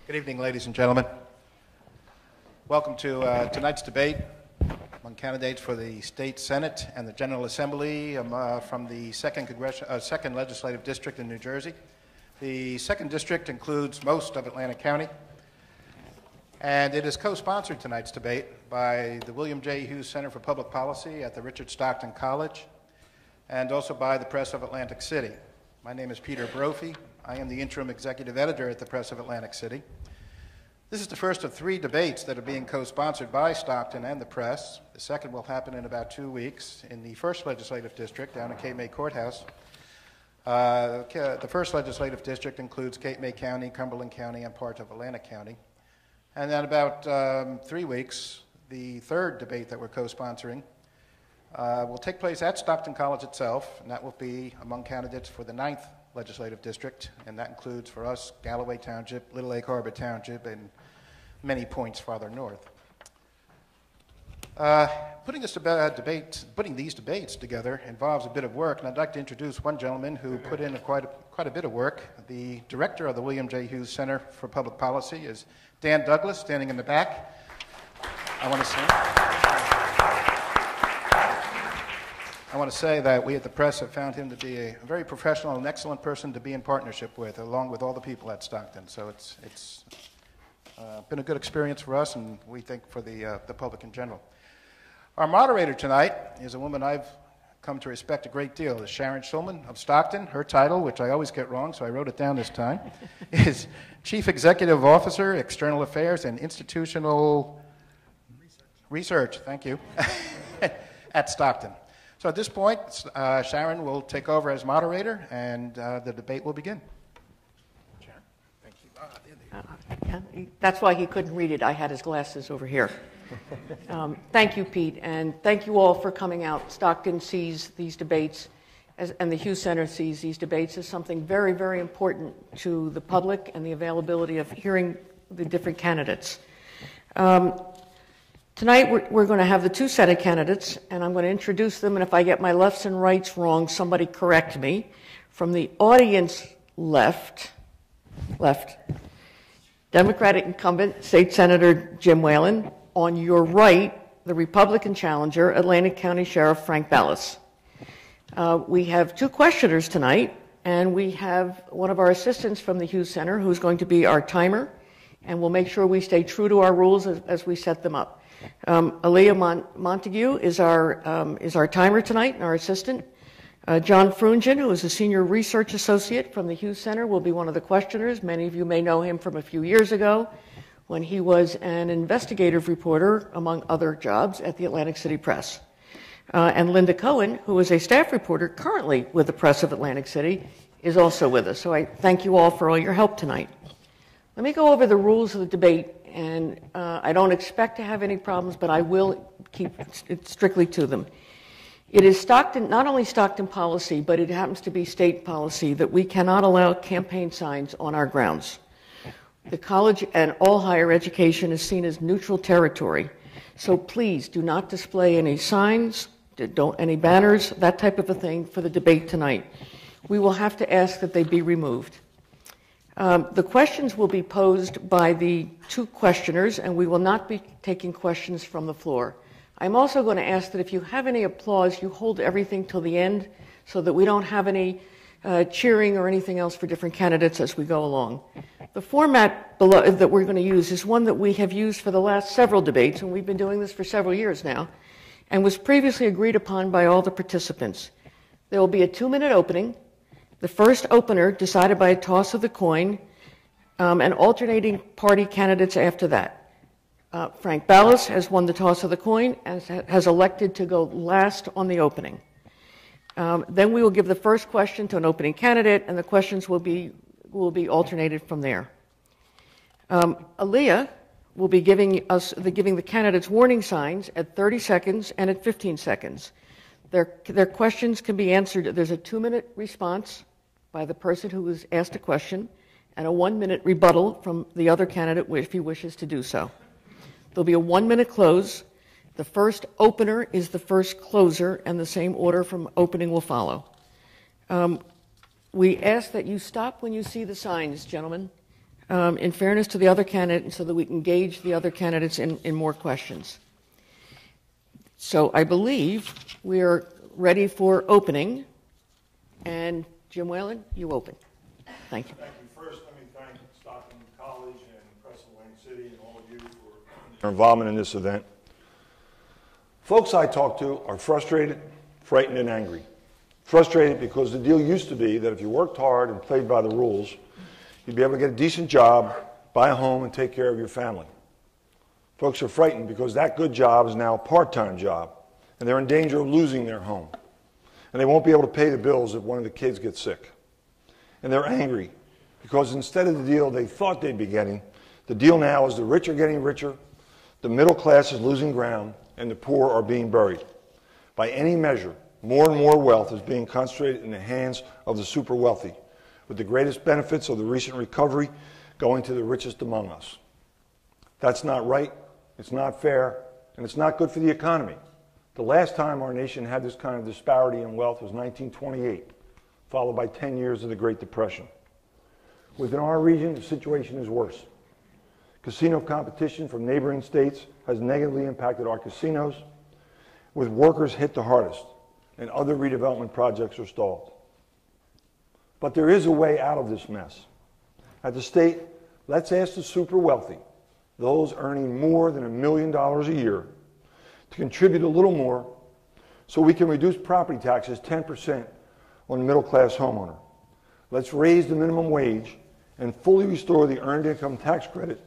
Good evening, ladies and gentlemen. Welcome to tonight's debate among candidates for the State Senate and the General Assembly from the 2nd Legislative District in New Jersey. The 2nd District includes most of Atlantic County, and it is co-sponsored tonight's debate by the William J. Hughes Center for Public Policy at the Richard Stockton College, and also by the Press of Atlantic City. My name is Peter Brophy. I am the interim executive editor at the Press of Atlantic City. This is the first of 3 debates that are being co-sponsored by Stockton and the Press. The second will happen in about 2 weeks in the 1st Legislative District down at Cape May Courthouse. The 1st Legislative District includes Cape May County, Cumberland County, and part of Atlantic County. And then about 3 weeks, the 3rd debate that we're co-sponsoring will take place at Stockton College itself, and that will be among candidates for the 9th Legislative District, and that includes for us Galloway Township, Little Lake Harbor Township, and many points farther north. Putting these debates together involves a bit of work, and I'd like to introduce one gentleman who put in quite a bit of work. The director of the William J. Hughes Center for Public Policy is Dan Douglas, standing in the back. I want to say that we at the Press have found him to be a very professional and excellent person to be in partnership with, along with all the people at Stockton. So it's been a good experience for us, and we think for the public in general. Our moderator tonight is a woman I've come to respect a great deal, is Sharon Schulman of Stockton. Her title, which I always get wrong, so I wrote it down this time, is Chief Executive Officer, External Affairs and Institutional Research. Thank you, at Stockton. So at this point, Sharon will take over as moderator, and the debate will begin. Sharon, thank you. That's why he couldn't read it. I had his glasses over here. Thank you, Pete, and thank you all for coming out. Stockton sees these debates, and the Hughes Center sees these debates as something very, very important to the public and the availability of hearing the different candidates. Tonight, we're going to have the 2 Senate candidates, and I'm going to introduce them, and if I get my lefts and rights wrong, somebody correct me. From the audience left, Democratic incumbent, State Senator Jim Whalen. On your right, the Republican challenger, Atlantic County Sheriff Frank Ballas. We have 2 questioners tonight, and we have one of our assistants from the Hughes Center who's going to be our timer, and we'll make sure we stay true to our rules as we set them up. Aaliyah Montague is our timer tonight, and our assistant. John Frungen, who is a senior research associate from the Hughes Center, will be one of the questioners. Many of you may know him from a few years ago when he was an investigative reporter, among other jobs, at the Atlantic City Press. And Linda Cohen, who is a staff reporter currently with the Press of Atlantic City, is also with us. So I thank you all for all your help tonight. Let me go over the rules of the debate, and I don't expect to have any problems, but I will keep strictly to them. It is Stockton, not only Stockton policy, but it happens to be state policy that we cannot allow campaign signs on our grounds. The college and all higher education is seen as neutral territory, so please do not display any signs, any banners, that type of a thing for the debate tonight. We will have to ask that they be removed. The questions will be posed by the 2 questioners, and we will not be taking questions from the floor. I'm also going to ask that if you have any applause, you hold everything till the end so that we don't have any cheering or anything else for different candidates as we go along. The format that we're going to use is one that we have used for the last several debates, and we've been doing this for several years now, and was previously agreed upon by all the participants. There will be a 2-minute opening. The first opener decided by a toss of the coin, and alternating party candidates after that. Frank Ballas has won the toss of the coin and has elected to go last on the opening. Then we will give the first question to an opening candidate, and the questions will be alternated from there. Aaliyah will be giving the candidates warning signs at 30 seconds and at 15 seconds. Their questions can be answered. There's a 2-minute response by the person who was asked a question, and a 1-minute rebuttal from the other candidate if he wishes to do so. There'll be a 1-minute close. The first opener is the first closer, and the same order from opening will follow. We ask that you stop when you see the signs, gentlemen. in fairness to the other candidate, so that we can gauge the other candidates in more questions. So I believe we are ready for opening. And Jim Whalen, you open. Thank you. Thank you. First, let me thank Stockton College and Press Atlantic City and all of you for their involvement in this event. Folks I talk to are frustrated, frightened, and angry. Frustrated because the deal used to be that if you worked hard and played by the rules, you'd be able to get a decent job, buy a home, and take care of your family. Folks are frightened because that good job is now a part-time job, and they're in danger of losing their home. And they won't be able to pay the bills if one of the kids gets sick. And they're angry because instead of the deal they thought they'd be getting, the deal now is the rich are getting richer, the middle class is losing ground, and the poor are being buried. By any measure, more and more wealth is being concentrated in the hands of the super wealthy, with the greatest benefits of the recent recovery going to the richest among us. That's not right, it's not fair, and it's not good for the economy. The last time our nation had this kind of disparity in wealth was 1928, followed by 10 years of the Great Depression. Within our region, the situation is worse. Casino competition from neighboring states has negatively impacted our casinos, with workers hit the hardest, and other redevelopment projects are stalled. But there is a way out of this mess. At the state, let's ask the super wealthy, those earning more than $1 million a year, to contribute a little more so we can reduce property taxes 10% on the middle-class homeowner. Let's raise the minimum wage and fully restore the earned income tax credit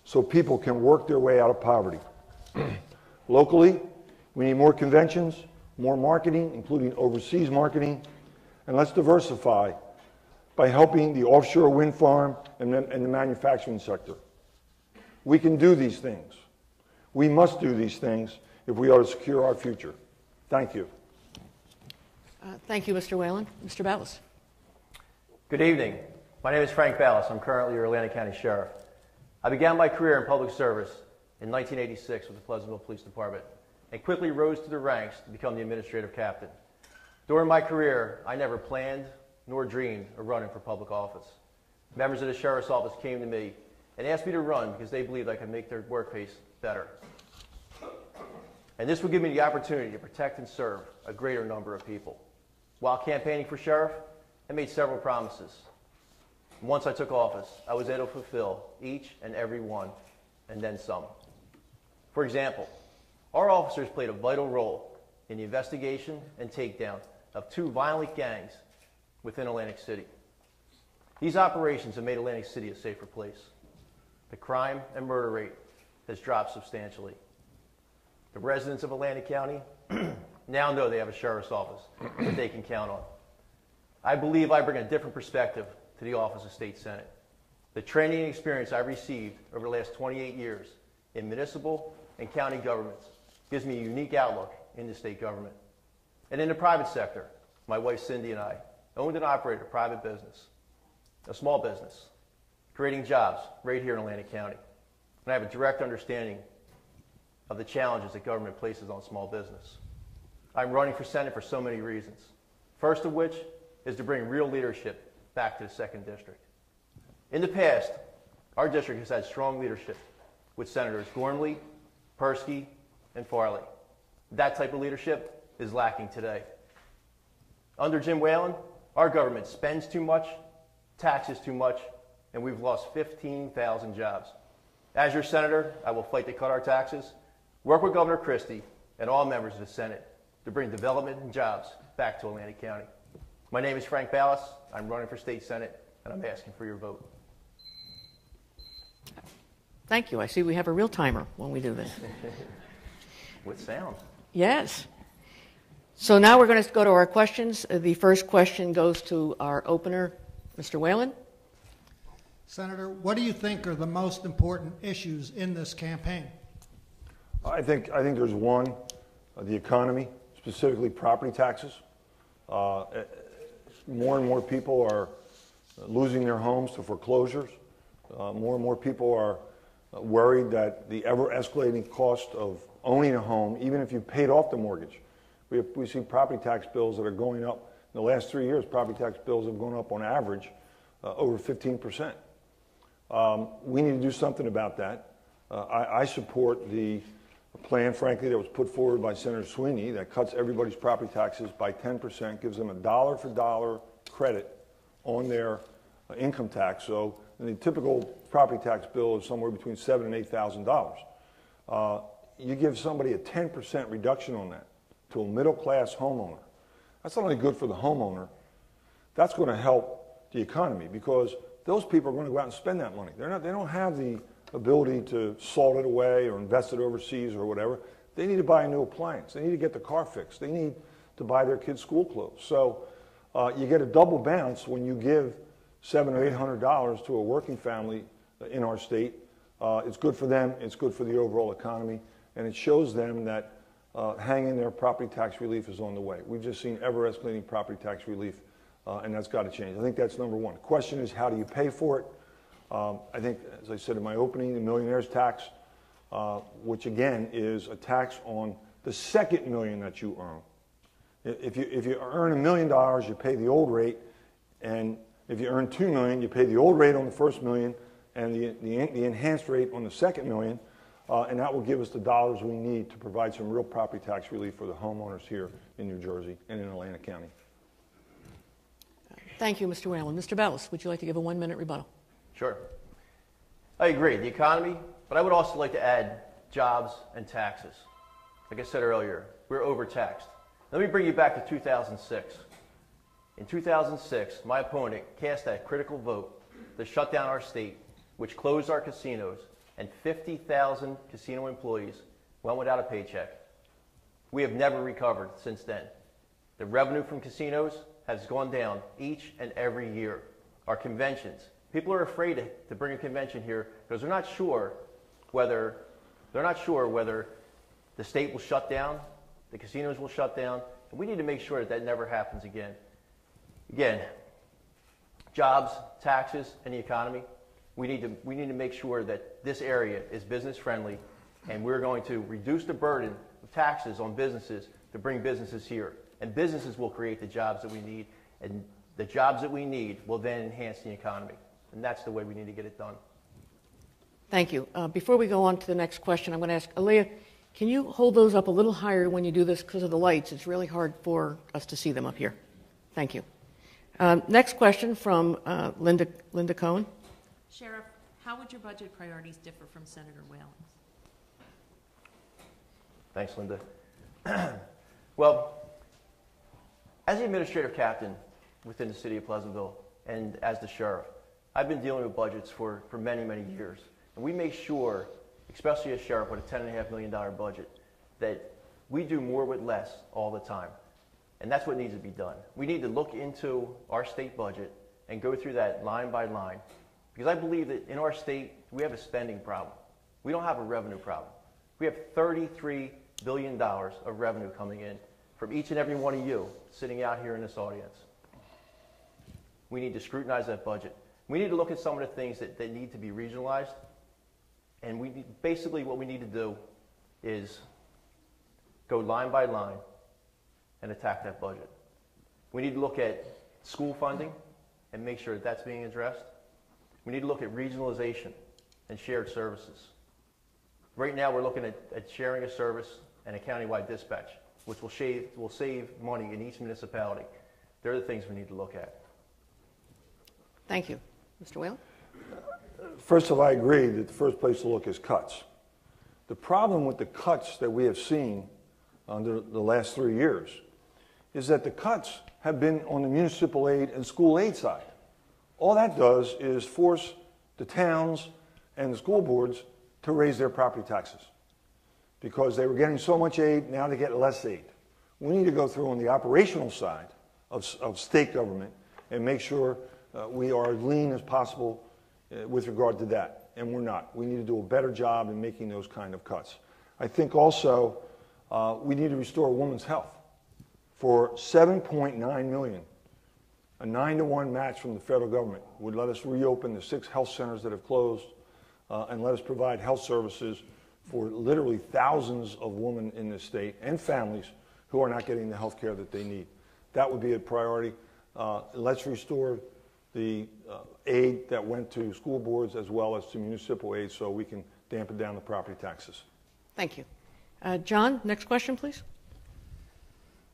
so people can work their way out of poverty. Locally, we need more conventions, more marketing, including overseas marketing, and let's diversify by helping the offshore wind farm and the manufacturing sector. We can do these things. We must do these things if we are to secure our future. Thank you. Thank you, Mr. Whalen. Mr. Ballas. Good evening. My name is Frank Ballas. I'm currently your Atlantic County Sheriff. I began my career in public service in 1986 with the Pleasantville Police Department and quickly rose to the ranks to become the administrative captain. During my career, I never planned nor dreamed of running for public office. Members of the Sheriff's Office came to me and asked me to run because they believed I could make their workplace better. And this would give me the opportunity to protect and serve a greater number of people. While campaigning for sheriff, I made several promises. Once I took office, I was able to fulfill each and every one, and then some. For example, our officers played a vital role in the investigation and takedown of 2 violent gangs within Atlantic City. These operations have made Atlantic City a safer place. The crime and murder rate has dropped substantially. The residents of Atlantic County now know they have a sheriff's office that they can count on. I believe I bring a different perspective to the office of State Senate. The training and experience I've received over the last 28 years in municipal and county governments gives me a unique outlook into state government. And in the private sector, my wife Cindy and I owned and operated a private business, a small business, creating jobs right here in Atlantic County. And I have a direct understanding of the challenges that government places on small business. I'm running for Senate for so many reasons. First of which is to bring real leadership back to the 2nd District. In the past, our district has had strong leadership with Senators Gormley, Persky, and Farley. That type of leadership is lacking today. Under Jim Whalen, our government spends too much, taxes too much, and we've lost 15,000 jobs. As your senator, I will fight to cut our taxes, work with Governor Christie and all members of the Senate to bring development and jobs back to Atlantic County. My name is Frank Ballas. I'm running for State Senate, and I'm asking for your vote. Thank you. I see we have a real timer when we do this. With sound. Yes. So now we're going to go to our questions. The first question goes to our opener, Mr. Whalen. Senator, what do you think are the most important issues in this campaign? I think there's one, the economy, specifically property taxes. More and more people are losing their homes to foreclosures. More and more people are worried that the ever-escalating cost of owning a home, even if you paid off the mortgage. We see property tax bills that are going up. In the last 3 years, property tax bills have gone up on average over 15%. We need to do something about that. I support the plan, frankly, that was put forward by Senator Sweeney that cuts everybody's property taxes by 10%, gives them a dollar-for-dollar credit on their income tax. So the typical property tax bill is somewhere between $7,000 and $8,000. You give somebody a 10% reduction on that to a middle-class homeowner. That's not only good for the homeowner, that's going to help the economy because those people are going to go out and spend that money. They don't have the ability to salt it away or invest it overseas or whatever. They need to buy a new appliance. They need to get the car fixed. They need to buy their kids' school clothes. So you get a double bounce when you give $700 or $800 to a working family in our state. It's good for them. It's good for the overall economy. And it shows them that hanging their property tax relief is on the way. We've just seen ever-escalating property tax relief, and that's got to change. I think that's number one. The question is, how do you pay for it? I think, as I said in my opening, the millionaire's tax, which again is a tax on the second million that you earn. If you earn $1 million, you pay the old rate, and if you earn $2 million, you pay the old rate on the first million and the enhanced rate on the second million, and that will give us the dollars we need to provide some real property tax relief for the homeowners here in New Jersey and in Atlantic County. Thank you, Mr. Whalen. Mr. Bellis, would you like to give a 1-minute rebuttal? Sure. I agree, the economy, but I would also like to add jobs and taxes. Like I said earlier, we're overtaxed. Let me bring you back to 2006. In 2006, my opponent cast that critical vote to shut down our state, which closed our casinos, and 50,000 casino employees went without a paycheck. We have never recovered since then. The revenue from casinos has gone down each and every year. Our conventions, people are afraid to bring a convention here because they're not sure whether the state will shut down, the casinos will shut down, and we need to make sure that that never happens again. Again, jobs, taxes, and the economy, we need to make sure that this area is business friendly, and we're going to reduce the burden of taxes on businesses to bring businesses here. And businesses will create the jobs that we need, and the jobs that we need will then enhance the economy. And that's the way we need to get it done. Thank you. Before we go on to the next question, I'm going to ask Aaliyah, can you hold those up a little higher when you do this because of the lights? It's really hard for us to see them up here. Thank you. Next question from Linda Cohen. Sheriff, how would your budget priorities differ from Senator Whalen's? Thanks, Linda. Well, as the administrative captain within the city of Pleasantville and as the sheriff, I've been dealing with budgets for many, many years. And we make sure, especially as sheriff with a $10.5 million budget, that we do more with less all the time. And that's what needs to be done. We need to look into our state budget and go through that line by line. Because I believe that in our state, we have a spending problem. We don't have a revenue problem. We have $33 billion of revenue coming in from each and every one of you sitting out here in this audience. We need to scrutinize that budget. We need to look at some of the things that need to be regionalized. And basically what we need to do is go line by line and attack that budget. We need to look at school funding and make sure that that's being addressed. We need to look at regionalization and shared services. Right now we're looking at sharing a service and a countywide dispatch, which will save money in each municipality. They're the things we need to look at. Thank you. Mr. Whalen? First of all, I agree that the first place to look is cuts. The problem with the cuts that we have seen under the last 3 years is that the cuts have been on the municipal aid and school aid side. All that does is force the towns and the school boards to raise their property taxes because they were getting so much aid, now they get less aid. We need to go through on the operational side of state government and make sure we are as lean as possible with regard to that, and we're not. We need to do a better job in making those kind of cuts. I think also we need to restore women's health. For $7.9 million, a 9-to-1 match from the federal government would let us reopen the 6 health centers that have closed and let us provide health services for literally thousands of women in this state and families who are not getting the health care that they need. That would be a priority. Let's restore the aid that went to school boards as well as to municipal aid so we can dampen down the property taxes. Thank you. John, next question, please.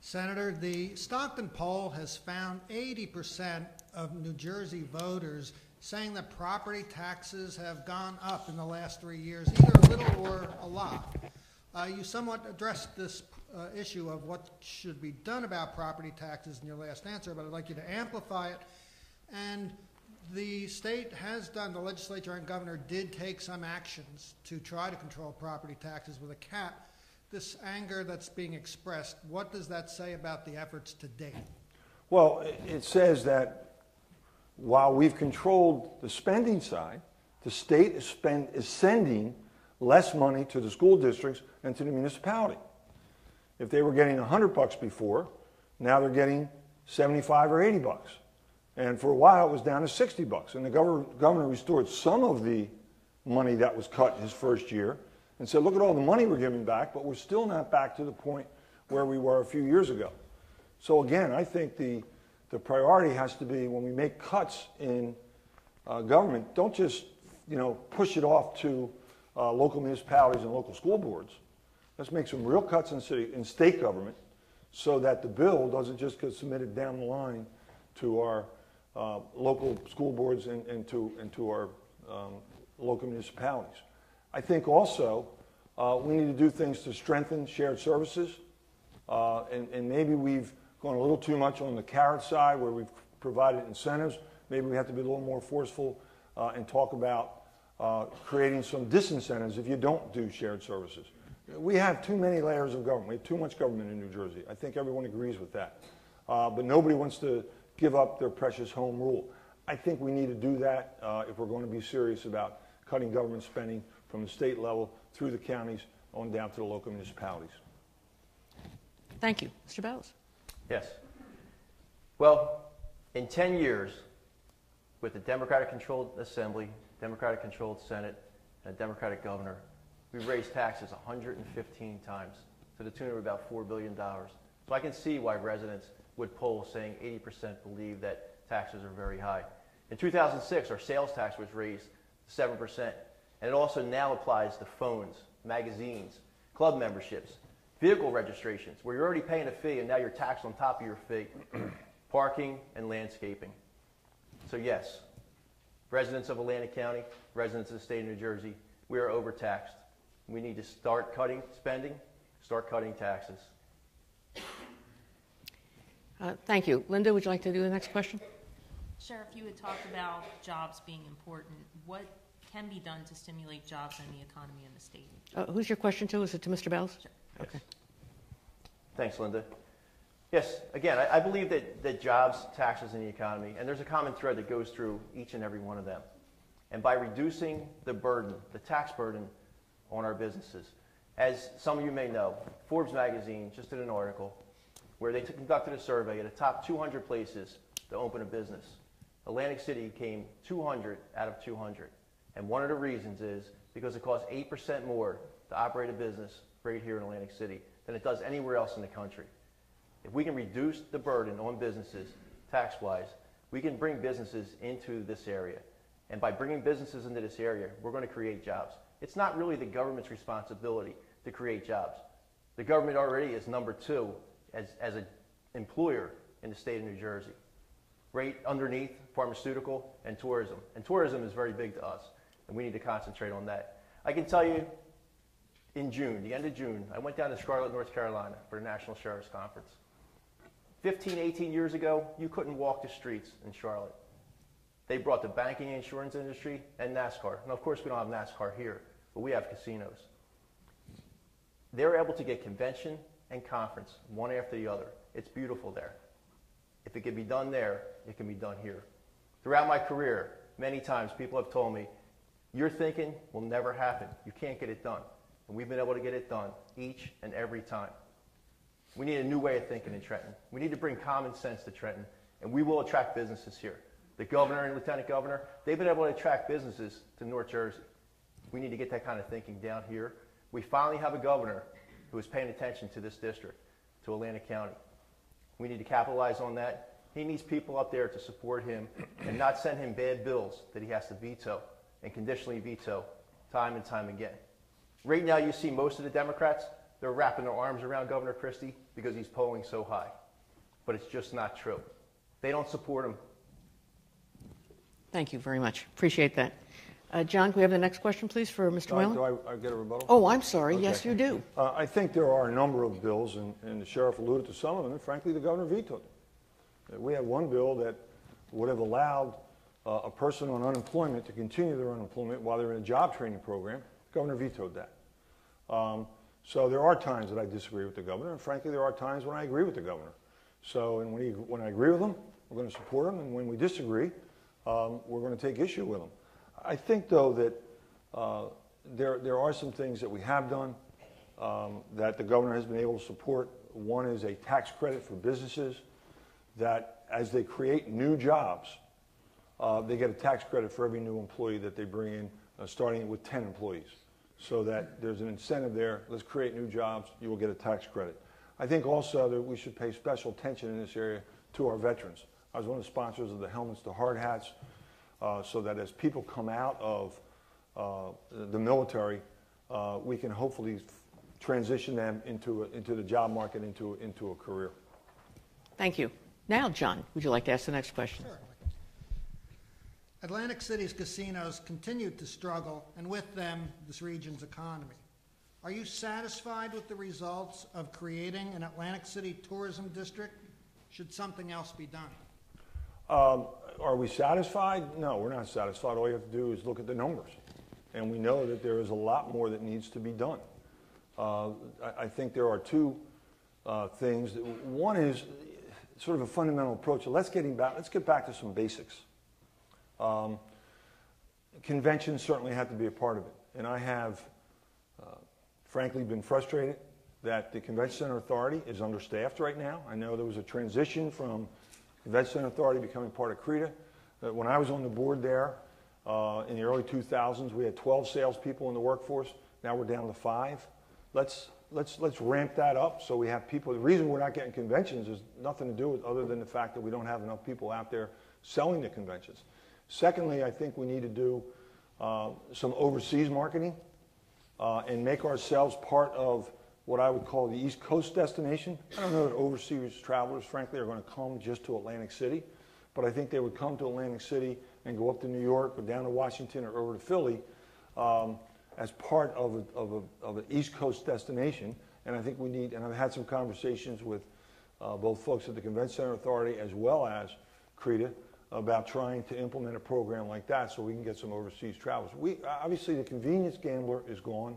Senator, the Stockton poll has found 80% of New Jersey voters saying that property taxes have gone up in the last 3 years, either a little or a lot. You somewhat addressed this issue of what should be done about property taxes in your last answer, but I'd like you to amplify it. And the state has done, the legislature and governor did take some actions to try to control property taxes with a cap. This anger that's being expressed, what does that say about the efforts to date? Well, it says that while we've controlled the spending side, the state is sending less money to the school districts and to the municipality. If they were getting $100 before, now they're getting 75 or 80 bucks. And for a while it was down to 60 bucks. And the governor restored some of the money that was cut his first year and said, look at all the money we're giving back, but we're still not back to the point where we were a few years ago. So again, I think the priority has to be when we make cuts in government, don't just push it off to local municipalities and local school boards. Let's make some real cuts in state government so that the bill doesn't just get submitted down the line to our local school boards and to our local municipalities. I think also we need to do things to strengthen shared services, and maybe we've gone a little too much on the carrot side where we've provided incentives. Maybe we have to be a little more forceful and talk about creating some disincentives if you don't do shared services. We have too many layers of government. We have too much government in New Jersey. I think everyone agrees with that. But nobody wants to give up their precious home rule. I think we need to do that if we're going to be serious about cutting government spending from the state level through the counties on down to the local municipalities. Thank you. Mr. Ballas. Yes. Well, in 10 years, with a Democratic-controlled Assembly, Democratic-controlled Senate, and a Democratic governor, we've raised taxes 115 times to the tune of about $4 billion. So I can see why residents would poll saying 80% believe that taxes are very high. In 2006, our sales tax was raised to 7%, and it also now applies to phones, magazines, club memberships, vehicle registrations, where you're already paying a fee and now you're taxed on top of your fee, parking and landscaping. So yes, residents of Atlantic County, residents of the state of New Jersey, we are overtaxed. We need to start cutting spending, start cutting taxes. Thank you. Linda, would you like to do the next question? Sheriff, you had talked about jobs being important. What can be done to stimulate jobs and the economy in the state? Who's your question to? Is it to Mr. Ballas? Sure. Okay. Thanks, Linda. Yes, again, I believe that jobs, taxes, and the economy, and there's a common thread that goes through each and every one of them. And by reducing the burden, the tax burden on our businesses, as some of you may know, Forbes magazine just did an article where they conducted a survey of the top 200 places to open a business. Atlantic City came 200 out of 200. And one of the reasons is because it costs 8% more to operate a business right here in Atlantic City than it does anywhere else in the country. If we can reduce the burden on businesses tax-wise, we can bring businesses into this area. And by bringing businesses into this area, we're going to create jobs. It's not really the government's responsibility to create jobs. The government already is number 2 as an employer in the state of New Jersey. Right underneath pharmaceutical and tourism. And tourism is very big to us, and we need to concentrate on that. I can tell you, in June, the end of June, I went down to Charlotte, North Carolina for the National Sheriff's Conference. 15, 18 years ago, you couldn't walk the streets in Charlotte. They brought the banking and insurance industry and NASCAR. And of course, we don't have NASCAR here, but we have casinos. They were able to get convention and conference one after the other. It's beautiful there. If it can be done there, it can be done here. Throughout my career, many times people have told me, your thinking will never happen. You can't get it done. And we've been able to get it done each and every time. We need a new way of thinking in Trenton. We need to bring common sense to Trenton, and we will attract businesses here. The governor and lieutenant governor, they've been able to attract businesses to North Jersey. We need to get that kind of thinking down here. We finally have a governor who is paying attention to this district, to Atlantic County. We need to capitalize on that, He needs people up there to support him and not send him bad bills that he has to veto and conditionally veto time and time again. Right now, you see most of the Democrats, they're wrapping their arms around Governor Christie because he's polling so high. But it's just not true. They don't support him. Thank you very much. Appreciate that. John, can we have the next question, please, for Mr. Whalen? Do I get a rebuttal? Oh, I'm sorry. Okay. Yes, you do. I think there are a number of bills, and the sheriff alluded to some of them, and frankly, the governor vetoed them. We have one bill that would have allowed a person on unemployment to continue their unemployment while they're in a job training program. The governor vetoed that. So there are times that I disagree with the governor, and frankly, there are times when I agree with the governor. So and when I agree with him, we're going to support him, and when we disagree, we're going to take issue with him. I think, though, that there are some things that we have done that the governor has been able to support. One is a tax credit for businesses that, as they create new jobs, they get a tax credit for every new employee that they bring in, starting with 10 employees. So that there's an incentive there. Let's create new jobs. You will get a tax credit. I think also that we should pay special attention in this area to our veterans. I was one of the sponsors of the Helmets to Hard Hats, so that as people come out of the military, we can hopefully transition them into the job market, into a career. Thank you. Now, John, would you like to ask the next question? Sure. Atlantic City's casinos continue to struggle, and with them, this region's economy. Are you satisfied with the results of creating an Atlantic City tourism district? Should something else be done? Are we satisfied? No, we're not satisfied. All you have to do is look at the numbers. And we know that there is a lot more that needs to be done. I think there are two things. One is sort of a fundamental approach. Let's get back to some basics. Conventions certainly have to be a part of it. And I have, frankly, been frustrated that the Convention Center Authority is understaffed right now. I know there was a transition from Convention Center Authority becoming part of CRETA. When I was on the board there in the early 2000s, we had 12 salespeople in the workforce. Now we're down to 5. Let's ramp that up so we have people. The reason we're not getting conventions is nothing to do with other than the fact that we don't have enough people out there selling the conventions. Secondly, I think we need to do some overseas marketing and make ourselves part of what I would call the East Coast destination. I don't know that overseas travelers, frankly, are going to come just to Atlantic City, but I think they would come to Atlantic City and go up to New York or down to Washington or over to Philly as part of an East Coast destination. And I think we need, and I've had some conversations with both folks at the Convention Center Authority as well as CRETA about trying to implement a program like that so we can get some overseas travelers. Obviously, the convenience gambler is gone.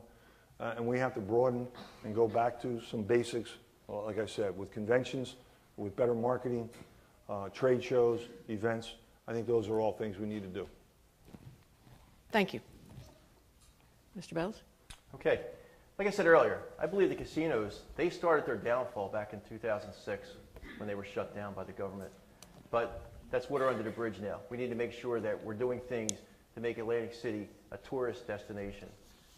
And we have to broaden and go back to some basics, like I said, with conventions, with better marketing, trade shows, events. I think those are all things we need to do. Thank you. Mr. Bells? Okay. Like I said earlier, I believe the casinos, they started their downfall back in 2006 when they were shut down by the government. But that's water under the bridge now. We need to make sure that we're doing things to make Atlantic City a tourist destination.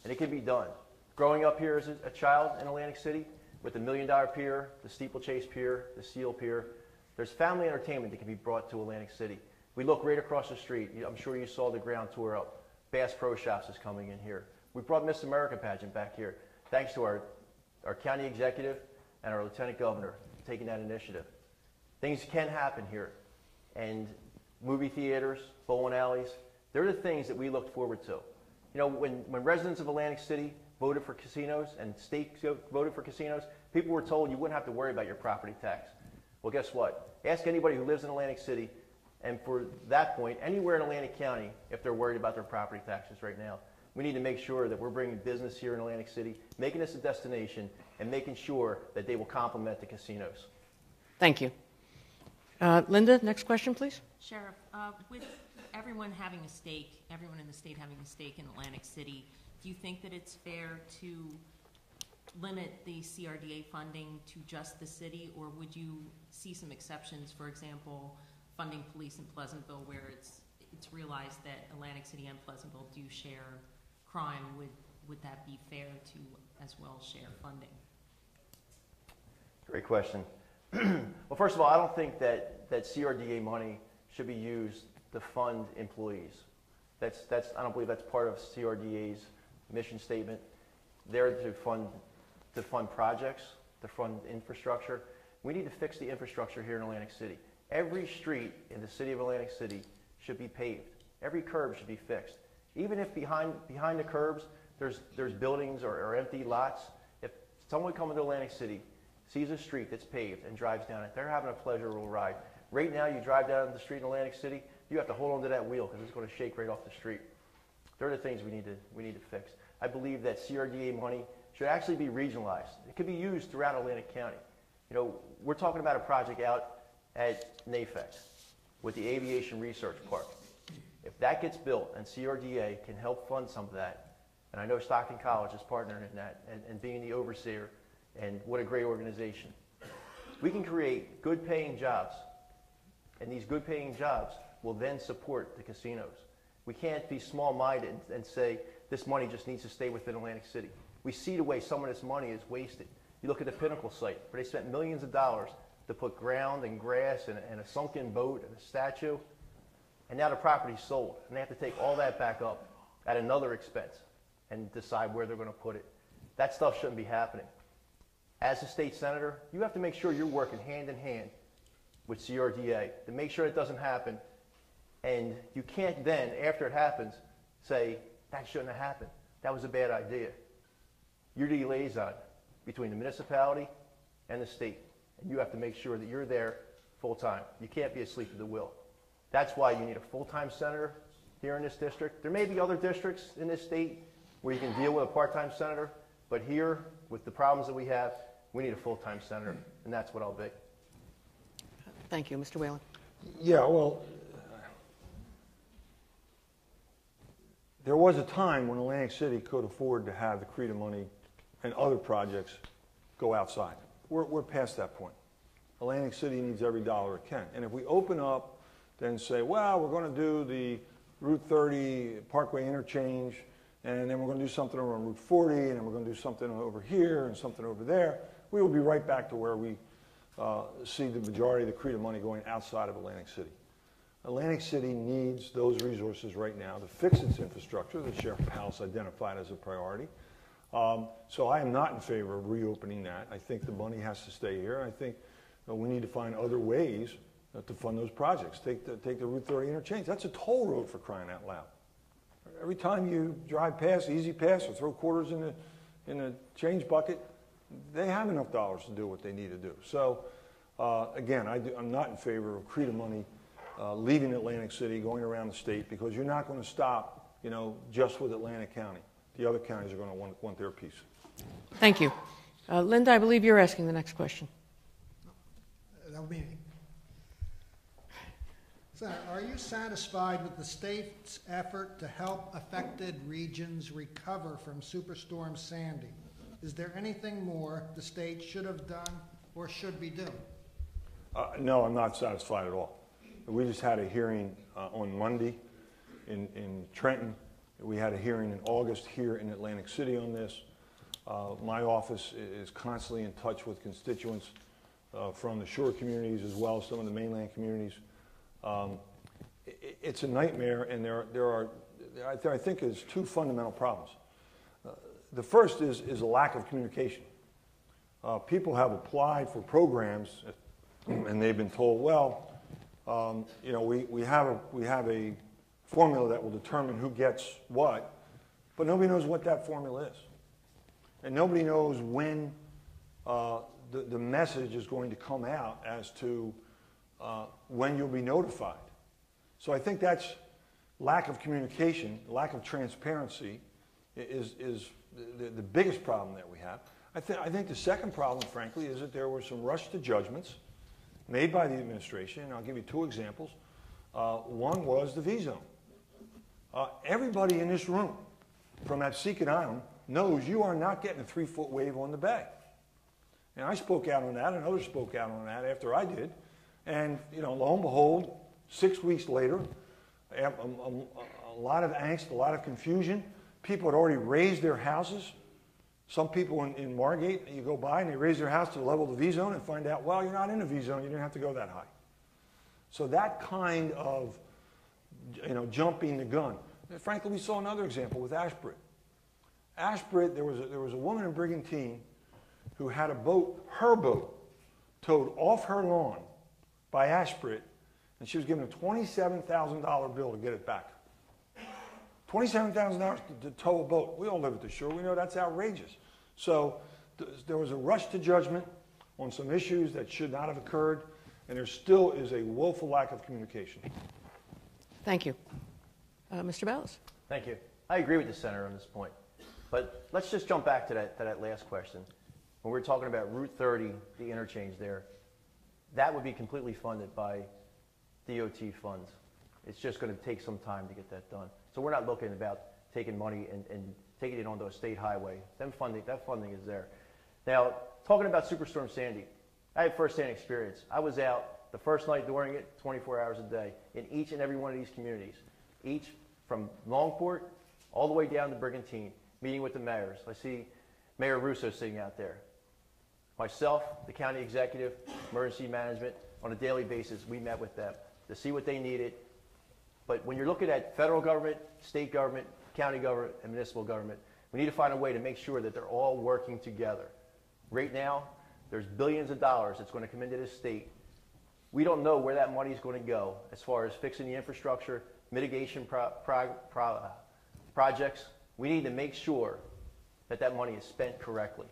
And it can be done. Growing up here as a child in Atlantic City with the $1 Million Pier, the Steeplechase Pier, the Seal Pier, there's family entertainment that can be brought to Atlantic City. We look right across the street. I'm sure you saw the ground tour up. Bass Pro Shops is coming in here. We brought Miss America pageant back here thanks to our county executive and our lieutenant governor taking that initiative. Things can happen here. And movie theaters, bowling alleys, they're the things that we look forward to. You know, when residents of Atlantic City voted for casinos and states voted for casinos, people were told you wouldn't have to worry about your property tax. Well, guess what? Ask anybody who lives in Atlantic City, and for that point, anywhere in Atlantic County, if they're worried about their property taxes right now. We need to make sure that we're bringing business here in Atlantic City, making this a destination, and making sure that they will complement the casinos. Thank you. Linda, next question, please. Sheriff, with everyone having a stake, everyone in the state having a stake in Atlantic City, do you think that it's fair to limit the CRDA funding to just the city, or would you see some exceptions, for example, funding police in Pleasantville where it's realized that Atlantic City and Pleasantville do share crime? Would that be fair to as well share funding? Great question. Well, first of all, I don't think that CRDA money should be used to fund employees. I don't believe that's part of CRDA's mission statement. They're to fund projects, to fund infrastructure. We need to fix the infrastructure here in Atlantic City. Every street in the city of Atlantic City should be paved. Every curb should be fixed. Even if behind the curbs there's buildings or empty lots, if someone coming to Atlantic City sees a street that's paved and drives down it, they're having a pleasurable ride. Right now, you drive down the street in Atlantic City, you have to hold onto that wheel because it's going to shake right off the street. They're the things we need to fix. I believe that CRDA money should actually be regionalized. It could be used throughout Atlantic County. You know, we're talking about a project out at NAFEX with the Aviation Research Park. If that gets built and CRDA can help fund some of that, and I know Stockton College is partnering in that and being the overseer, and what a great organization. We can create good paying jobs, and these good paying jobs will then support the casinos. We can't be small-minded and say this money just needs to stay within Atlantic City. We see the way some of this money is wasted. You look at the Pinnacle site, where they spent millions of dollars to put ground and grass and a sunken boat and a statue, and now the property's sold, and they have to take all that back up at another expense and decide where they're going to put it. That stuff shouldn't be happening. As a state senator, you have to make sure you're working hand in hand with CRDA to make sure it doesn't happen. And you can't then, after it happens, say, that shouldn't have happened. That was a bad idea. You're the liaison between the municipality and the state. And you have to make sure that you're there full time. You can't be asleep at the wheel. That's why you need a full-time senator here in this district. There may be other districts in this state where you can deal with a part-time senator, but here, with the problems that we have, we need a full-time senator, and that's what I'll be. Thank you. Mr. Whalen. Yeah, well, there was a time when Atlantic City could afford to have the CRETA money and other projects go outside. We're past that point. Atlantic City needs every dollar it can. And if we open up, then say, well, we're going to do the Route 30 Parkway interchange, and then we're going to do something over on Route 40, and then we're going to do something over here and something over there, we will be right back to where we see the majority of the CRETA money going outside of Atlantic City. Atlantic City needs those resources right now to fix its infrastructure that Sheriff Powell's identified as a priority. So I am not in favor of reopening that. I think the money has to stay here. I think we need to find other ways to fund those projects. Take the Route 30 interchange. That's a toll road, for crying out loud. Every time you drive past, Easy Pass, or throw quarters in the change bucket, they have enough dollars to do what they need to do. So again, I'm not in favor of CRETA money leaving Atlantic City, going around the state, because you're not going to stop, just with Atlantic County. The other counties are going to want their piece. Thank you. Linda, I believe you're asking the next question. That would be me. Senator, are you satisfied with the state's effort to help affected regions recover from Superstorm Sandy? Is there anything more the state should have done or should be doing? No, I'm not satisfied at all. We just had a hearing on Monday in Trenton. We had a hearing in August here in Atlantic City on this. My office is constantly in touch with constituents from the shore communities as well as some of the mainland communities. It's a nightmare, and I think there's two fundamental problems. The first is a lack of communication. People have applied for programs, and they've been told, well, we have a formula that will determine who gets what, but nobody knows what that formula is. And nobody knows when the message is going to come out as to when you'll be notified. So I think that's lack of communication, lack of transparency is the biggest problem that we have. I think the second problem, frankly, is that there were some rush to judgments made by the administration, and I'll give you two examples. One was the V-zone. Everybody in this room from Absecon Island knows you are not getting a 3-foot wave on the bay. And I spoke out on that, and others spoke out on that after I did. And, lo and behold, 6 weeks later, a lot of angst, a lot of confusion. People had already raised their houses Some people in Margate, you go by and they raise their house to the level of the V zone and find out, well, you're not in a V zone, you didn't have to go that high. So that kind of, jumping the gun. And frankly, we saw another example with Ashbridge. Ashbridge, there was a woman in Brigantine who had a boat, her boat, towed off her lawn by Ashbridge, and she was given a $27,000 bill to get it back. $27,000 to tow a boat. We all live at the shore. We know that's outrageous. So there was a rush to judgment on some issues that should not have occurred, and there still is a woeful lack of communication. Thank you. Mr. Ballas? Thank you. I agree with the senator on this point. But let's just jump back to that last question. When we're talking about Route 30, the interchange there, that would be completely funded by DOT funds. It's just going to take some time to get that done. So we're not looking about taking money and taking it onto a state highway. That funding is there. Now, talking about Superstorm Sandy, I had firsthand experience. I was out the first night during it, 24 hours a day, in each and every one of these communities, each from Longport all the way down to Brigantine, meeting with the mayors. I see Mayor Russo sitting out there. Myself, the county executive, emergency management, on a daily basis, we met with them to see what they needed. But when you're looking at federal government, state government, county government, and municipal government, we need to find a way to make sure that they're all working together. Right now, there's billions of dollars that's going to come into this state. We don't know where that money is going to go as far as fixing the infrastructure, mitigation projects. We need to make sure that that money is spent correctly.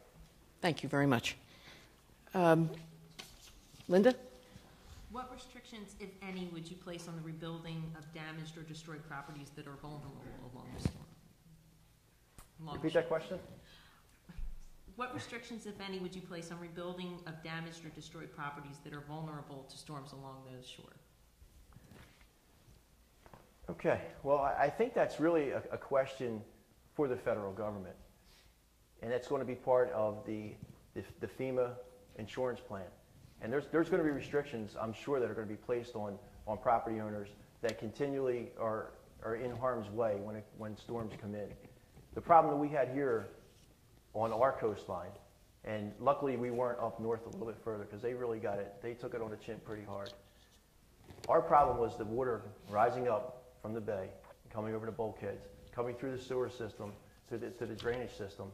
Thank you very much. Linda? What restrictions, if any, would you place on the rebuilding of damaged or destroyed properties that are vulnerable along the storm? Repeat that question? What restrictions, if any, would you place on rebuilding of damaged or destroyed properties that are vulnerable to storms along the shore? Okay, well, I think that's really a question for the federal government. And that's going to be part of the FEMA insurance plan. And there's going to be restrictions, I'm sure, that are going to be placed on property owners that continually are in harm's way when storms come in. The problem that we had here on our coastline, and luckily we weren't up north a little bit further because they really got it. They took it on the chin pretty hard. Our problem was the water rising up from the bay, coming over the bulkheads, coming through the sewer system, to the drainage system,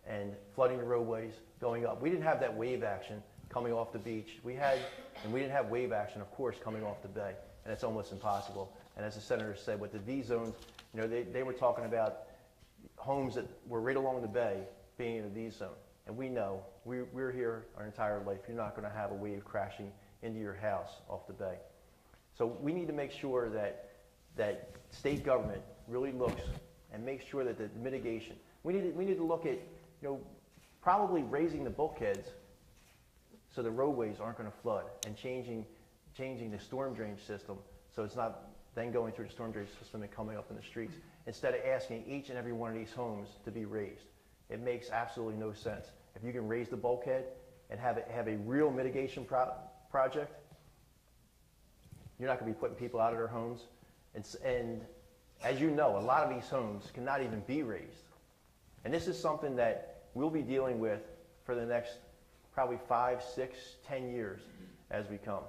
and flooding the roadways, going up. We didn't have that wave action coming off the beach. We didn't have wave action, of course, coming off the bay, and it's almost impossible. And as the senator said, with the V zones, they were talking about homes that were right along the bay being in a V zone. And we know, we're here our entire life, you're not going to have a wave crashing into your house off the bay. So we need to make sure that state government really looks and makes sure that the mitigation, we need to look at, probably raising the bulkheads so the roadways aren't going to flood, and changing the storm drainage system so it's not then going through the storm drainage system and coming up in the streets, instead of asking each and every one of these homes to be raised. It makes absolutely no sense. If you can raise the bulkhead and have a real mitigation project, you're not going to be putting people out of their homes. And as you know, a lot of these homes cannot even be raised. And this is something that we'll be dealing with for the next probably 5, 6, 10 years as we come.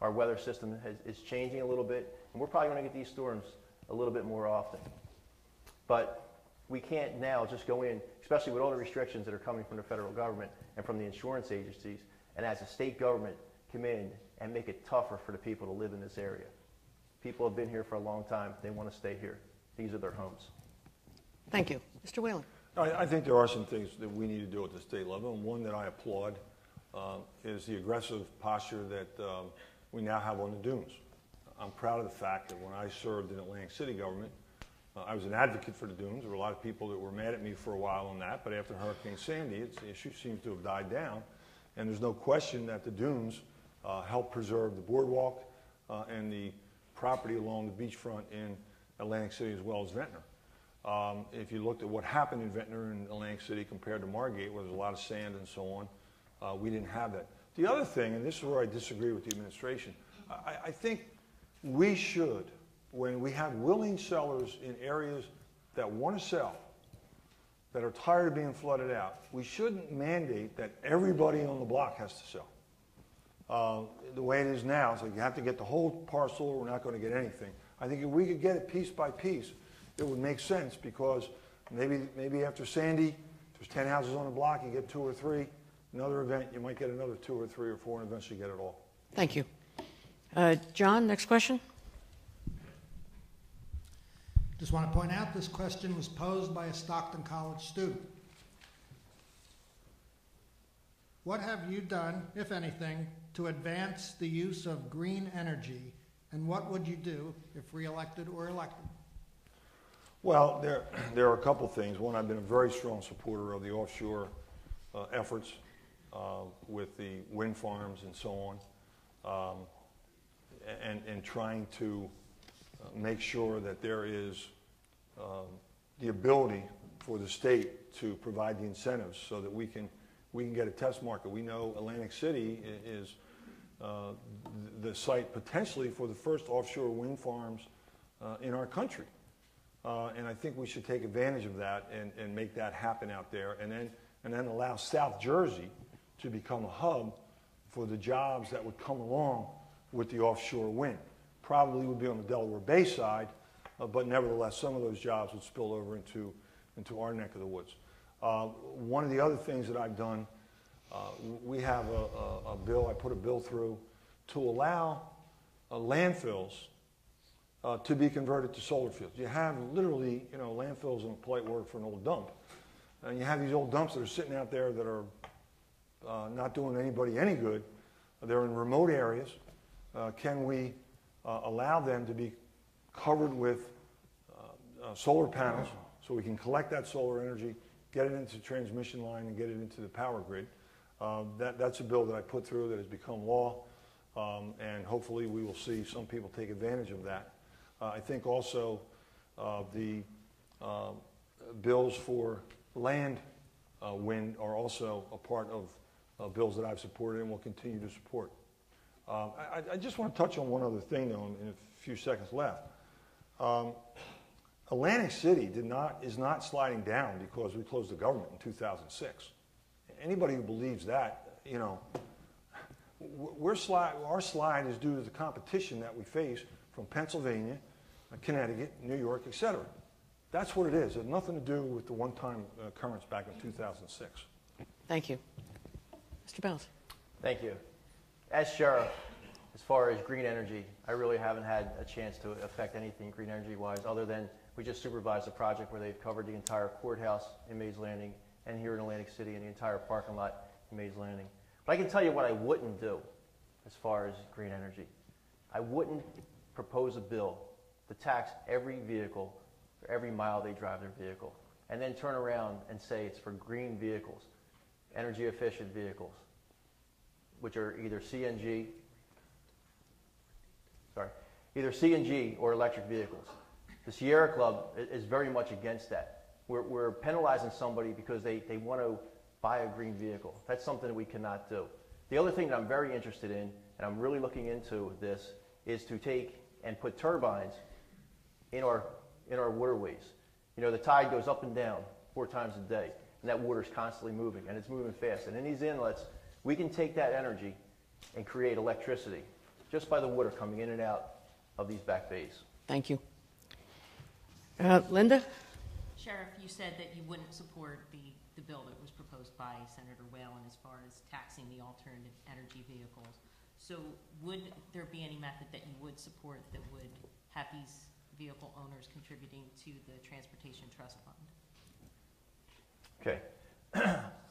Our weather system is changing a little bit, and we're probably going to get these storms a little bit more often. But we can't now just go in, especially with all the restrictions that are coming from the federal government and from the insurance agencies, and as a state government, come in and make it tougher for the people to live in this area. People have been here for a long time. They want to stay here. These are their homes. Thank you. Mr. Whalen? I think there are some things that we need to do at the state level, and one that I applaud is the aggressive posture that we now have on the dunes. I'm proud of the fact that when I served in Atlantic City government, I was an advocate for the dunes. There were a lot of people that were mad at me for a while on that, but after Hurricane Sandy, the issue seems to have died down, and there's no question that the dunes help preserve the boardwalk and the property along the beachfront in Atlantic City as well as Ventnor. If you looked at what happened in Ventnor and Atlantic City compared to Margate, where there's a lot of sand and so on, we didn't have that. The other thing, and this is where I disagree with the administration, I think we should, when we have willing sellers in areas that want to sell, that are tired of being flooded out, we shouldn't mandate that everybody on the block has to sell. The way it is now, it's like you have to get the whole parcel or we're not going to get anything. I think if we could get it piece by piece, it would make sense, because maybe after Sandy, there's 10 houses on the block, you get 2 or 3. Another event, you might get another 2 or 3 or 4 and eventually get it all. Thank you. John, next question. Just want to point out this question was posed by a Stockton College student. What have you done, if anything, to advance the use of green energy, and what would you do if reelected or elected? Well, there are a couple things. One, I've been a very strong supporter of the offshore efforts with the wind farms and so on, and trying to make sure that there is the ability for the state to provide the incentives so that we can get a test market. We know Atlantic City is the site potentially for the first offshore wind farms in our country. And I think we should take advantage of that and make that happen out there, and then allow South Jersey to become a hub for the jobs that would come along with the offshore wind. Probably would be on the Delaware Bay side, but nevertheless, some of those jobs would spill over into our neck of the woods. One of the other things that I've done, we have a bill, I put a bill through to allow landfills to be converted to solar fields. You have literally, landfills in a polite word for an old dump. And you have these old dumps that are sitting out there that are not doing anybody any good. They're in remote areas. Can we allow them to be covered with solar panels so we can collect that solar energy, get it into the transmission line, and get it into the power grid? That's a bill that I put through that has become law, and hopefully we will see some people take advantage of that. I think also the bills for land wind are also a part of bills that I've supported and will continue to support. I just want to touch on one other thing, though, in a few seconds left. Atlantic City is not sliding down because we closed the government in 2006. Anybody who believes that, our slide is due to the competition that we face from Pennsylvania, Connecticut, New York, etc. That's what it is. It has nothing to do with the one-time occurrence back in 2006. Thank you. Mr. Bells. Thank you. As sheriff, as far as green energy, I really haven't had a chance to affect anything green energy-wise, other than we just supervised a project where they've covered the entire courthouse in Mays Landing and here in Atlantic City and the entire parking lot in Mays Landing. But I can tell you what I wouldn't do as far as green energy. I wouldn't propose a bill to tax every vehicle for every mile they drive their vehicle, and then turn around and say it's for green vehicles, energy efficient vehicles, which are either CNG or electric vehicles. The Sierra Club is very much against that. We're penalizing somebody because they want to buy a green vehicle. That's something that we cannot do. The other thing that I'm very interested in, and I'm really looking into this, is to take and put turbines in our waterways. The tide goes up and down 4 times a day, and that water's constantly moving, and it's moving fast. And in these inlets, we can take that energy and create electricity just by the water coming in and out of these back bays. Thank you. Linda? Sheriff, you said that you wouldn't support the bill that was proposed by Senator Whalen as far as taxing the alternative energy vehicles. So would there be any method that you would support that would have these vehicle owners contributing to the Transportation Trust Fund? Okay.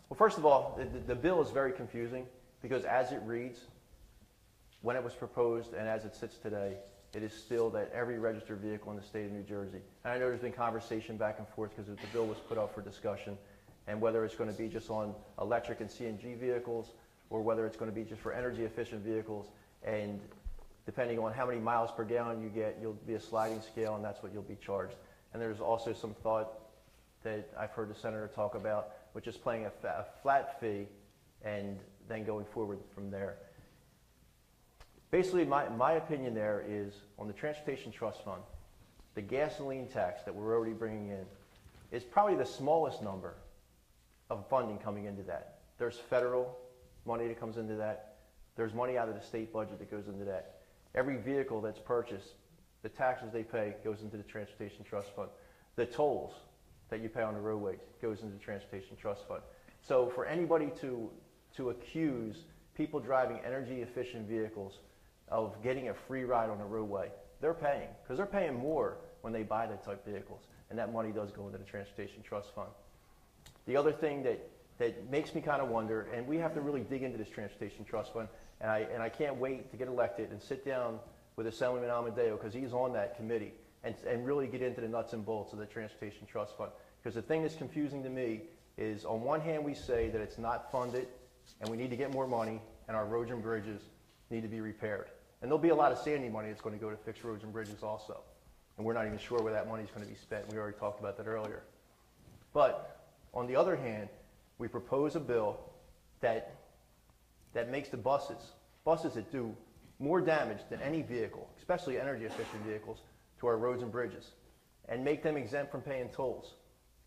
Well, first of all, the bill is very confusing because as it reads, when it was proposed and as it sits today, it is still that every registered vehicle in the state of New Jersey. And I know there's been conversation back and forth because the bill was put up for discussion, and whether it's going to be just on electric and CNG vehicles or whether it's going to be just for energy efficient vehicles, and depending on how many miles per gallon you get, you'll be a sliding scale and that's what you'll be charged. And there's also some thought that I've heard the senator talk about, which is paying a flat fee and then going forward from there. Basically, my opinion there is on the Transportation Trust Fund, the gasoline tax that we're already bringing in is probably the smallest number of funding coming into that. There's federal money that comes into that. There's money out of the state budget that goes into that. Every vehicle that's purchased, the taxes they pay goes into the Transportation Trust Fund. The tolls that you pay on the roadways goes into the Transportation Trust Fund. So for anybody to accuse people driving energy efficient vehicles of getting a free ride on the roadway, they're paying, because they're paying more when they buy that type of vehicles, and that money does go into the Transportation Trust Fund. The other thing that makes me kind of wonder, and we have to really dig into this Transportation Trust Fund, and I can't wait to get elected and sit down with Assemblyman Amadeo, because he's on that committee, and really get into the nuts and bolts of the Transportation Trust Fund. Because the thing that's confusing to me is, on one hand, we say that it's not funded, and we need to get more money, and our roads and bridges need to be repaired. And there'll be a lot of Sandy money that's going to go to fix roads and bridges also. And we're not even sure where that money is going to be spent. We already talked about that earlier. But on the other hand, we propose a bill that makes the buses that do more damage than any vehicle, especially energy efficient vehicles, to our roads and bridges, and make them exempt from paying tolls.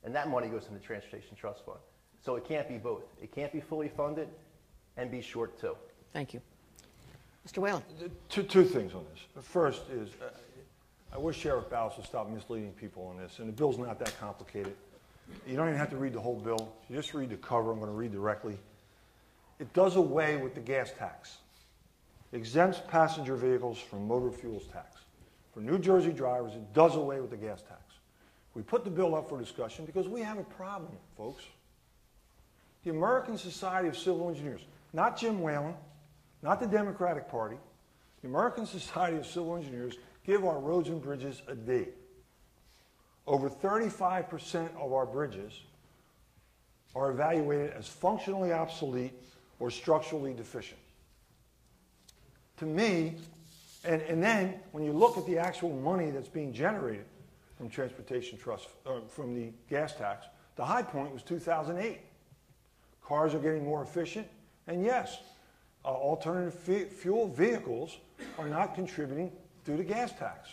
And that money goes in the Transportation Trust Fund. So it can't be both. It can't be fully funded and be short too. Thank you. Mr. Whalen. Two things on this. The first is, I wish Sheriff Ballas would stop misleading people on this, and the bill's not that complicated. You don't even have to read the whole bill. You just read the cover. I'm going to read directly. It does away with the gas tax. It exempts passenger vehicles from motor fuels tax. For New Jersey drivers, it does away with the gas tax. We put the bill up for discussion because we have a problem, folks. The American Society of Civil Engineers, not Jim Whalen, not the Democratic Party, the American Society of Civil Engineers give our roads and bridges a D. Over 35% of our bridges are evaluated as functionally obsolete or structurally deficient. To me, and then when you look at the actual money that's being generated from Transportation Trust, from the gas tax, the high point was 2008. Cars are getting more efficient, and yes, alternative fuel vehicles are not contributing through the gas tax.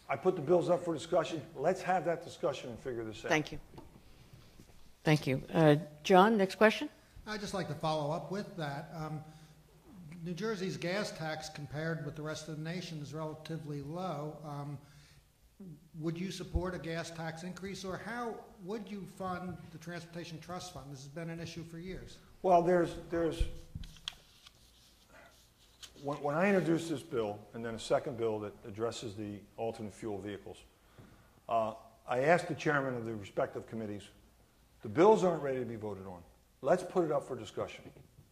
I put the bills up for discussion. Let's have that discussion and figure this out. Thank you. Thank you. John, next question. I'd just like to follow up with that. New Jersey's gas tax compared with the rest of the nation is relatively low. Would you support a gas tax increase, or how would you fund the Transportation Trust Fund? This has been an issue for years. Well, when I introduced this bill, and then a second bill that addresses the alternate fuel vehicles, I asked the chairman of the respective committees, the bills aren't ready to be voted on. Let's put it up for discussion.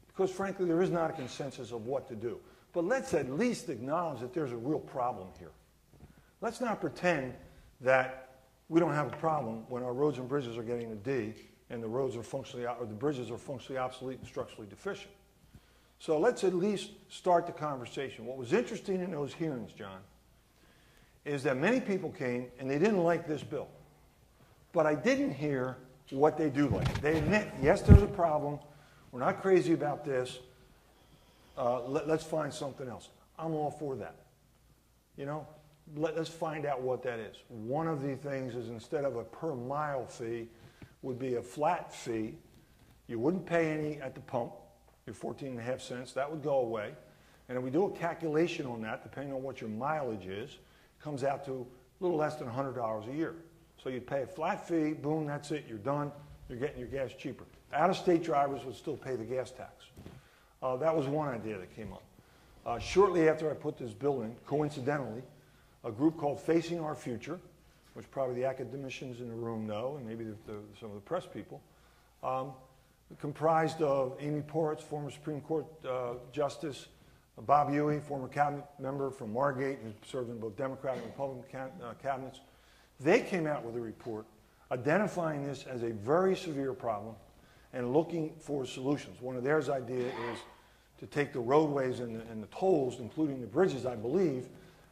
Because frankly, there is not a consensus of what to do. But let's at least acknowledge that there's a real problem here. Let's not pretend that we don't have a problem when our roads and bridges are getting a D and the roads are functionally, or the bridges are functionally obsolete and structurally deficient. So let's at least start the conversation. What was interesting in those hearings, John, is that many people came and they didn't like this bill. But I didn't hear what they do like. They admit, yes, there's a problem. We're not crazy about this. Let's find something else. I'm all for that. You know, let's find out what that is. One of the things is, instead of a per mile fee, would be a flat fee. You wouldn't pay any at the pump, your 14.5 cents. That would go away. And if we do a calculation on that, depending on what your mileage is, it comes out to a little less than $100 a year. So you'd pay a flat fee, boom, that's it, you're done. You're getting your gas cheaper. Out-of-state drivers would still pay the gas tax. That was one idea that came up. Shortly after I put this bill in, coincidentally, a group called Facing Our Future, which probably the academicians in the room know, and maybe some of the press people, comprised of Amy Ports, former Supreme Court Justice, Bob Huey, former cabinet member from Margate, who served in both Democratic and Republican cabinets. They came out with a report identifying this as a very severe problem and looking for solutions. One of their ideas is to take the roadways and the tolls, including the bridges, I believe,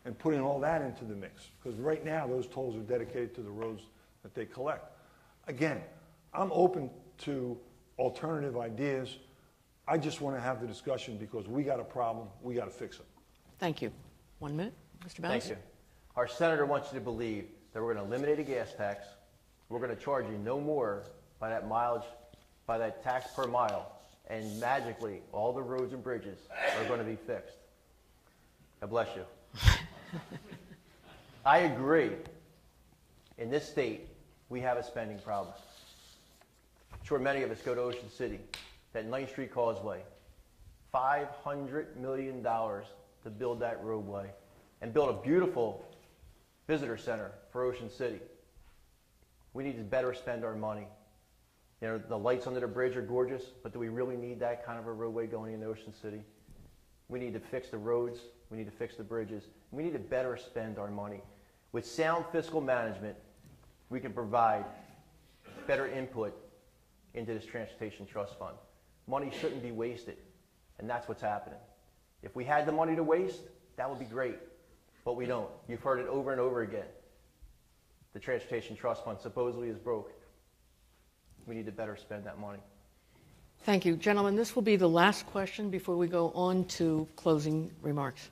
and putting all that into the mix. Because right now, those tolls are dedicated to the roads that they collect. Again, I'm open to alternative ideas. I just want to have the discussion because we got a problem. We got to fix it. Thank you. 1 minute. Mr. Ballas. Thank you. Our senator wants you to believe that we're going to eliminate a gas tax, we're going to charge you no more by that mileage, by that tax per mile, and magically all the roads and bridges are going to be fixed. God bless you. I agree. In this state, we have a spending problem. I'm sure many of us go to Ocean City, that 9th Street Causeway, $500 million to build that roadway and build a beautiful visitor center for Ocean City. We need to better spend our money. You know, the lights under the bridge are gorgeous, but do we really need that kind of a roadway going into Ocean City? We need to fix the roads. We need to fix the bridges. We need to better spend our money. With sound fiscal management, we can provide better input into this transportation trust fund. Money shouldn't be wasted, and that's what's happening. If we had the money to waste, that would be great, but we don't. You've heard it over and over again. The transportation trust fund supposedly is broke. We need to better spend that money. Thank you. Gentlemen, this will be the last question before we go on to closing remarks.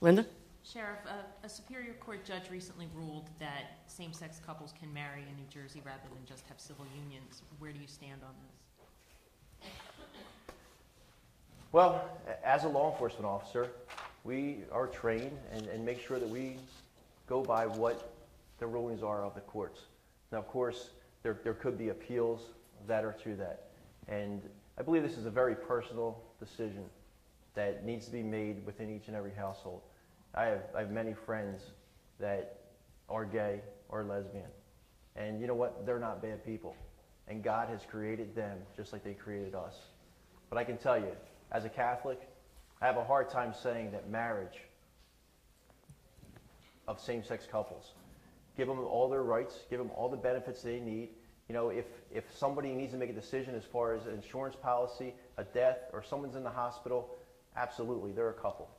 Linda? Sheriff, a Superior Court judge recently ruled that same-sex couples can marry in New Jersey rather than just have civil unions. Where do you stand on this? Well, as a law enforcement officer, we are trained and make sure that we go by what the rulings are of the courts. Now, of course, there could be appeals that are to that. And I believe this is a very personal decision that needs to be made within each and every household. I have many friends that are gay or lesbian. And you know what? They're not bad people. And God has created them just like they created us. But I can tell you, as a Catholic, I have a hard time saying that marriage of same-sex couples, give them all their rights, give them all the benefits they need. You know, if somebody needs to make a decision as far as an insurance policy, a death, or someone's in the hospital, absolutely, they're a couple.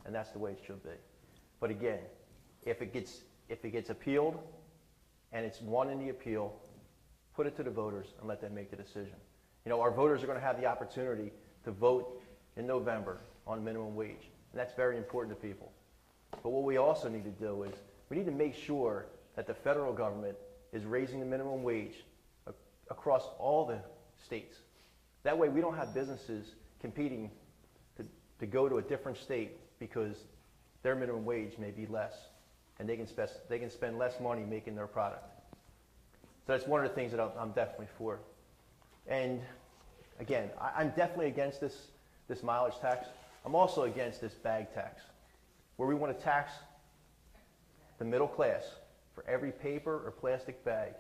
And that's the way it should be. But again, if it gets appealed and it's won in the appeal, put it to the voters and let them make the decision. You know, our voters are going to have the opportunity to vote in November on minimum wage. And that's very important to people. But what we also need to do is we need to make sure that the federal government is raising the minimum wage across all the states. That way we don't have businesses competing to go to a different state because their minimum wage may be less and they can spend less money making their product. So that's one of the things that I'm definitely for. And again, I'm definitely against this mileage tax. I'm also against this bag tax, where we want to tax the middle class for every paper or plastic bag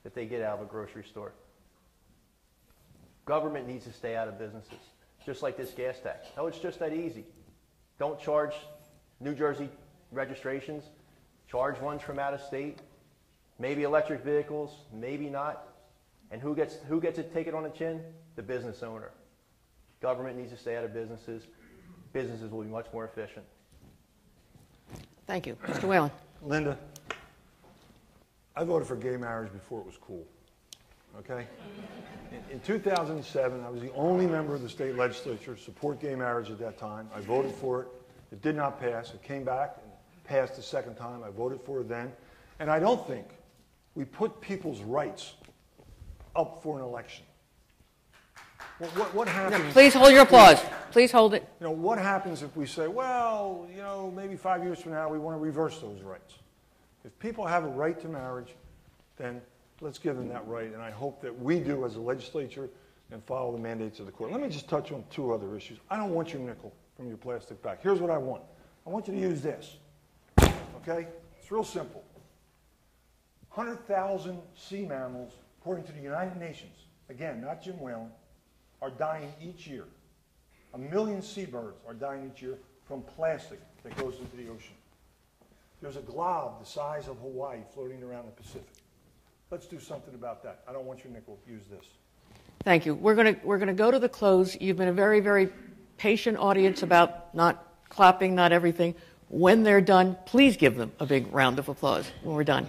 that they get out of a grocery store. Government needs to stay out of businesses, just like this gas tax. No, it's just that easy. Don't charge New Jersey registrations. Charge ones from out of state. Maybe electric vehicles, maybe not. And who gets it taken on the chin? The business owner. Government needs to stay out of businesses. Businesses will be much more efficient. Thank you. Mr. Whalen. Linda, I voted for gay marriage before it was cool, okay? In 2007, I was the only member of the state legislature to support gay marriage at that time. I voted for it. It did not pass. It came back and passed the second time. I voted for it then. And I don't think we put people's rights up for an election. What happens? Please hold your applause. Please hold it. You know, what happens if we say, well, you know, maybe 5 years from now we want to reverse those rights? If people have a right to marriage, then let's give them that right. And I hope that we do as a legislature and follow the mandates of the court. Let me just touch on two other issues. I don't want your nickel from your plastic bag. Here's what I want. I want you to use this. Okay? It's real simple. 100,000 sea mammals, according to the United Nations, again, not Jim Whalen, are dying each year. 1 million seabirds are dying each year from plastic that goes into the ocean. There's a glob the size of Hawaii floating around the Pacific. Let's do something about that. I don't want your nickel. Use this. Thank you. We're going to go to the close. You've been a very, very patient audience about not clapping, not everything. When they're done, please give them a big round of applause when we're done.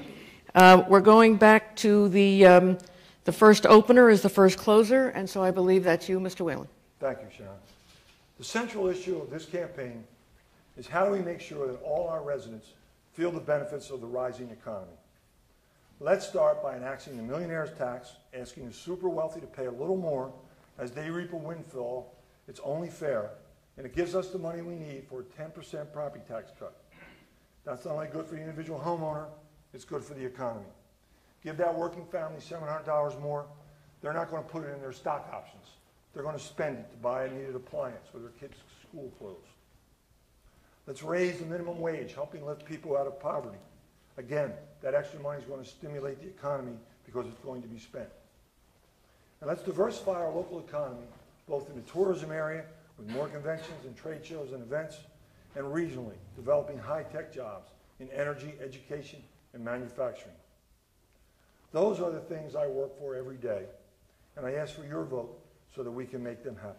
We're going back to the first opener is the first closer, and so I believe that's you, Mr. Whalen. Thank you, Sharon. The central issue of this campaign is how do we make sure that all our residents feel the benefits of the rising economy. Let's start by enacting the millionaire's tax, asking the super wealthy to pay a little more as they reap a windfall. It's only fair, and it gives us the money we need for a 10% property tax cut. That's not only good for the individual homeowner, it's good for the economy. Give that working family $700 more, they're not going to put it in their stock options. They're going to spend it to buy a needed appliance or their kids' school clothes. Let's raise the minimum wage, helping lift people out of poverty. Again, that extra money is going to stimulate the economy because it's going to be spent. And let's diversify our local economy, both in the tourism area with more conventions and trade shows and events, and regionally, developing high-tech jobs in energy, education, and manufacturing. Those are the things I work for every day, and I ask for your vote so that we can make them happen.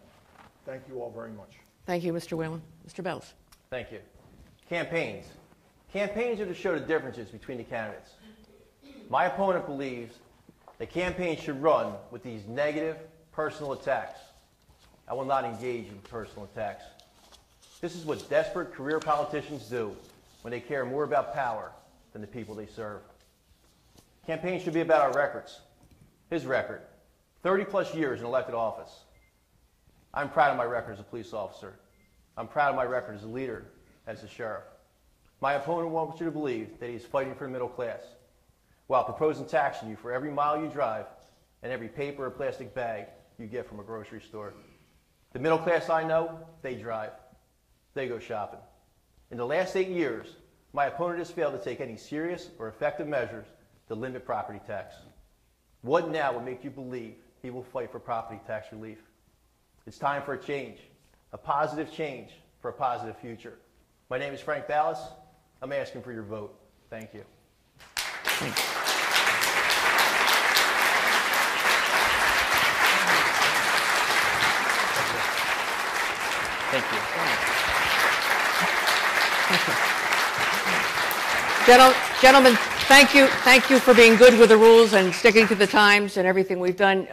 Thank you all very much. Thank you, Mr. Whalen. Mr. Bells. Thank you. Campaigns. Campaigns are to show the differences between the candidates. My opponent believes that campaigns should run with these negative personal attacks. I will not engage in personal attacks. This is what desperate career politicians do when they care more about power than the people they serve. Campaigns should be about our records. His record, 30 plus years in elected office. I'm proud of my record as a police officer. I'm proud of my record as a leader, as a sheriff. My opponent wants you to believe that he's fighting for the middle class while proposing taxing you for every mile you drive and every paper or plastic bag you get from a grocery store. The middle class I know, they drive. They go shopping. In the last 8 years, my opponent has failed to take any serious or effective measures to limit property tax. What now would make you believe he will fight for property tax relief? It's time for a change, a positive change for a positive future. My name is Frank Ballas. I'm asking for your vote. Thank you. Thanks. Thank you. Gentlemen, thank you. Thank you for being good with the rules and sticking to the times and everything we've done.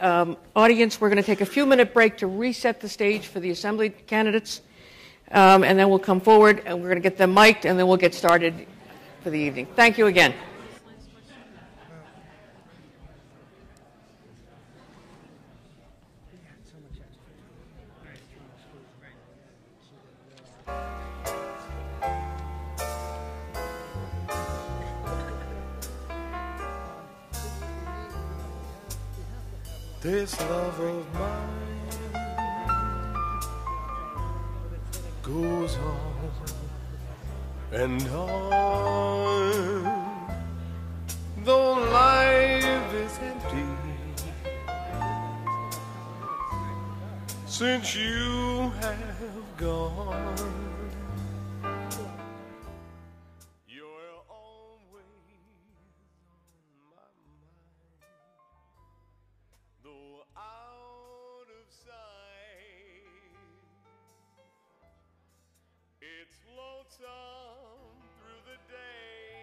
Audience, we're going to take a few-minute break to reset the stage for the Assembly candidates, and then we'll come forward and we're going to get them mic'd, and then we'll get started for the evening. Thank you again. This love of mine goes on and on, though life is empty since you have gone. You're always on my mind, though out of sight. It's lonesome through the day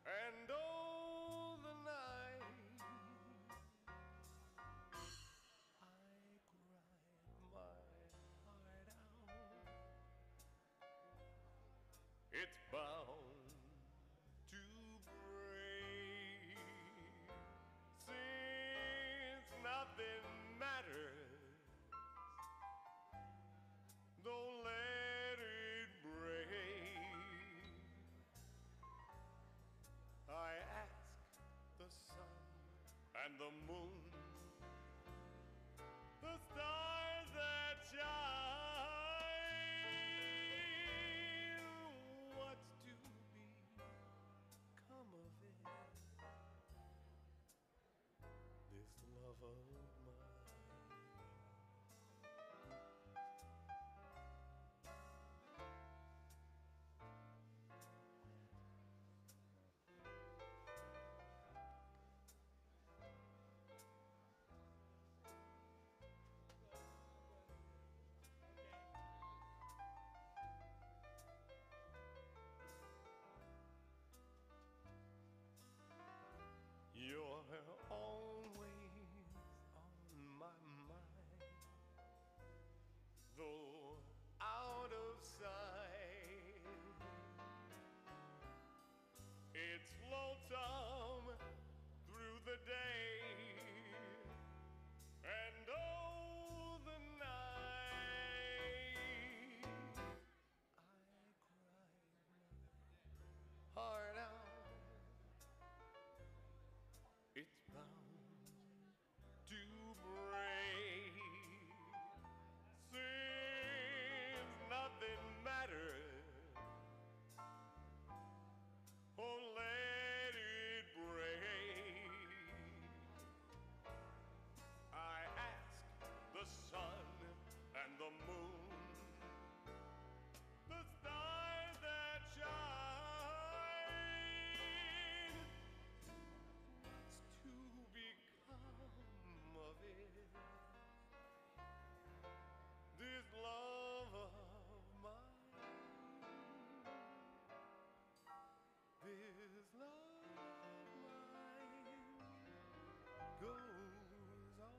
and all the night. I cried my heart out. It's bound to break since nothing matters. Don't let it break. I ask the sun and the moon, the stars that shine, what's to become of it, this love of mine. You're always on goes on.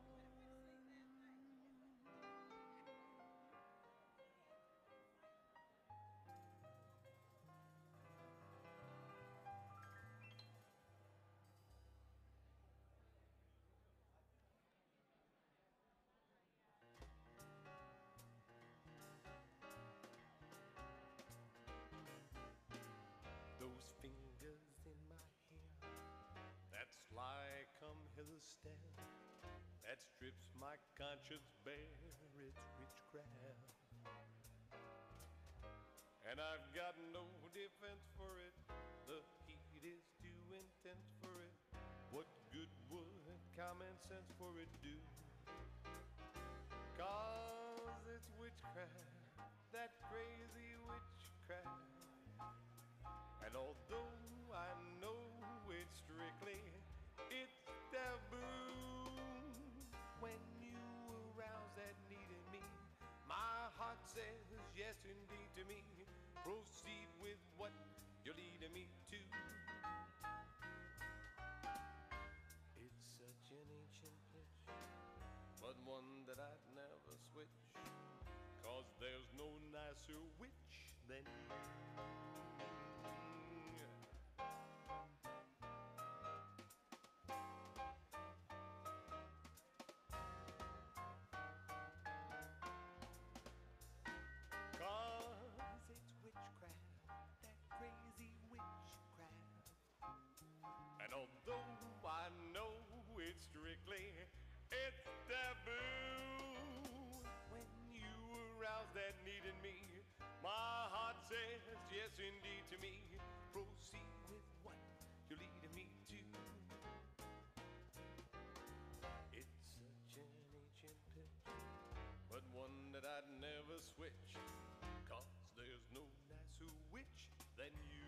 Those fingers in my hair that sly come hither stare, that strips my conscience bare, it's witchcraft. And I've got no defense for it, the heat is too intense for it. What good would common sense for it do? 'Cause it's witchcraft, that crazy witchcraft. And although I know it's strictly, it's taboo. When you arouse that need in me, my heart says yes indeed to me. Proceed with what you're leading me to. It's such an ancient pitch, but one that I'd never switch. 'Cause there's no nicer witch than you. Although I know it's strictly, it's taboo. When you arouse that need in me, my heart says yes indeed to me. Proceed with what you're leading me to. It's such an ancient pitch, but one that I'd never switch. 'Cause there's no nicer witch than you.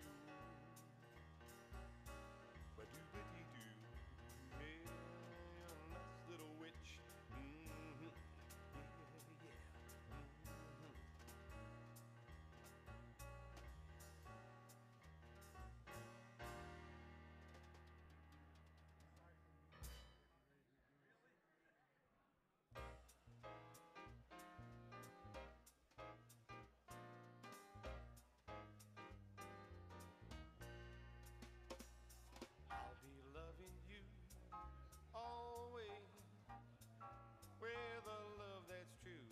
Nice little witch. I'll be loving you always, with a love that's true,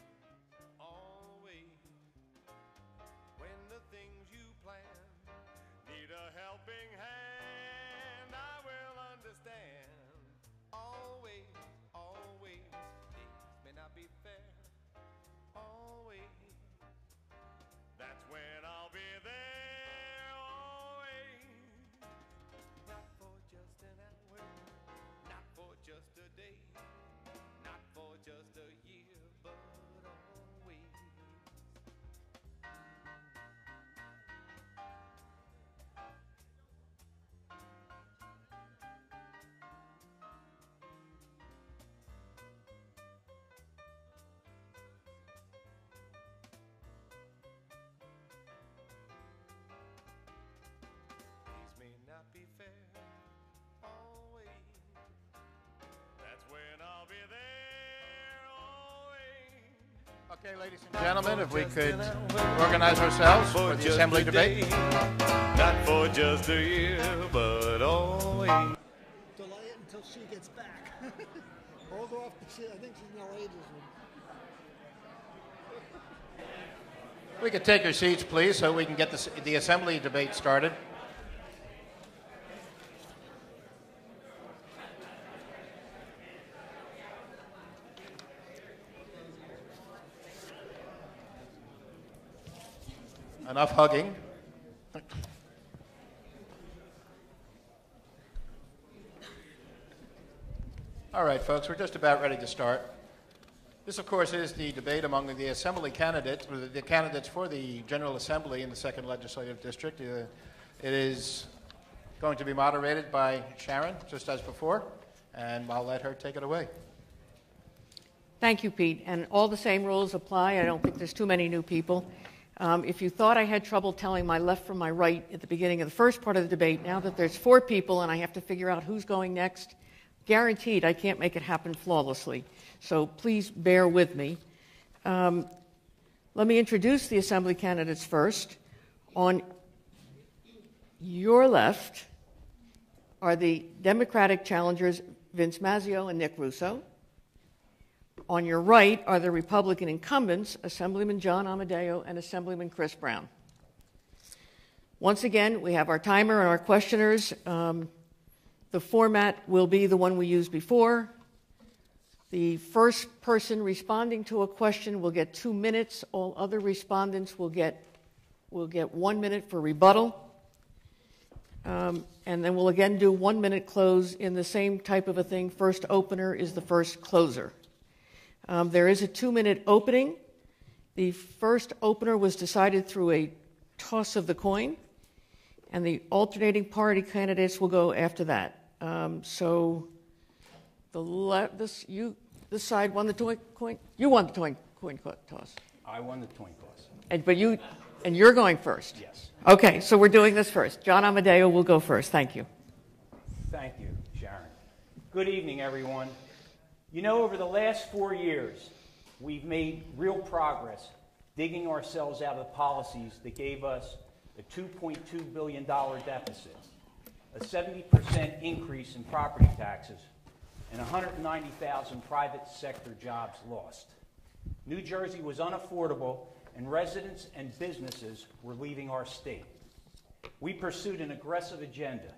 always. When the things you plan need a helping hand, I will understand. Always, always, things may not be fair, always. That's when I'll be there, always. Not for just an hour, not for just a day, not for just a year, but always. These may not be fair, always. That's when I'll be there, always. Okay, ladies and gentlemen, if we could organize ourselves for the assembly debate. Not for just a year, but always. Delay it until she gets back. Hold her off. I think she's in the ladies' room. We could take your seats, please, so we can get the assembly debate started. Enough hugging. All right, folks, we're just about ready to start. This, of course, is the debate among the assembly candidates, or the candidates for the General Assembly in the 2nd Legislative District. It is going to be moderated by Sharon, just as before, and I'll let her take it away. Thank you, Pete. And all the same rules apply. I don't think there's too many new people. If you thought I had trouble telling my left from my right at the beginning of the first part of the debate, now that there's 4 people and I have to figure out who's going next, guaranteed I can't make it happen flawlessly. So please bear with me. Let me introduce the Assembly candidates first. On your left are the Democratic challengers Vince Mazzeo and Nick Russo. On your right are the Republican incumbents, Assemblyman John Amadeo and Assemblyman Chris Brown. Once again, we have our timer and our questioners. The format will be the one we used before. The first person responding to a question will get 2 minutes. All other respondents will get 1 minute for rebuttal. And then we'll again do 1 minute close in the same type of a thing. First opener is the first closer. There is a 2-minute opening. The first opener was decided through a toss of the coin, and the alternating party candidates will go after that. So this side won the coin. You won the coin toss. I won the coin toss. And you're going first. Yes. Okay, so we're doing this first. John Amadeo will go first. Thank you. Thank you, Sharon. Good evening, everyone. You know, over the last 4 years, we've made real progress digging ourselves out of the policies that gave us a $2.2 billion deficit, a 70% increase in property taxes, and 190,000 private sector jobs lost. New Jersey was unaffordable, and residents and businesses were leaving our state. We pursued an aggressive agenda,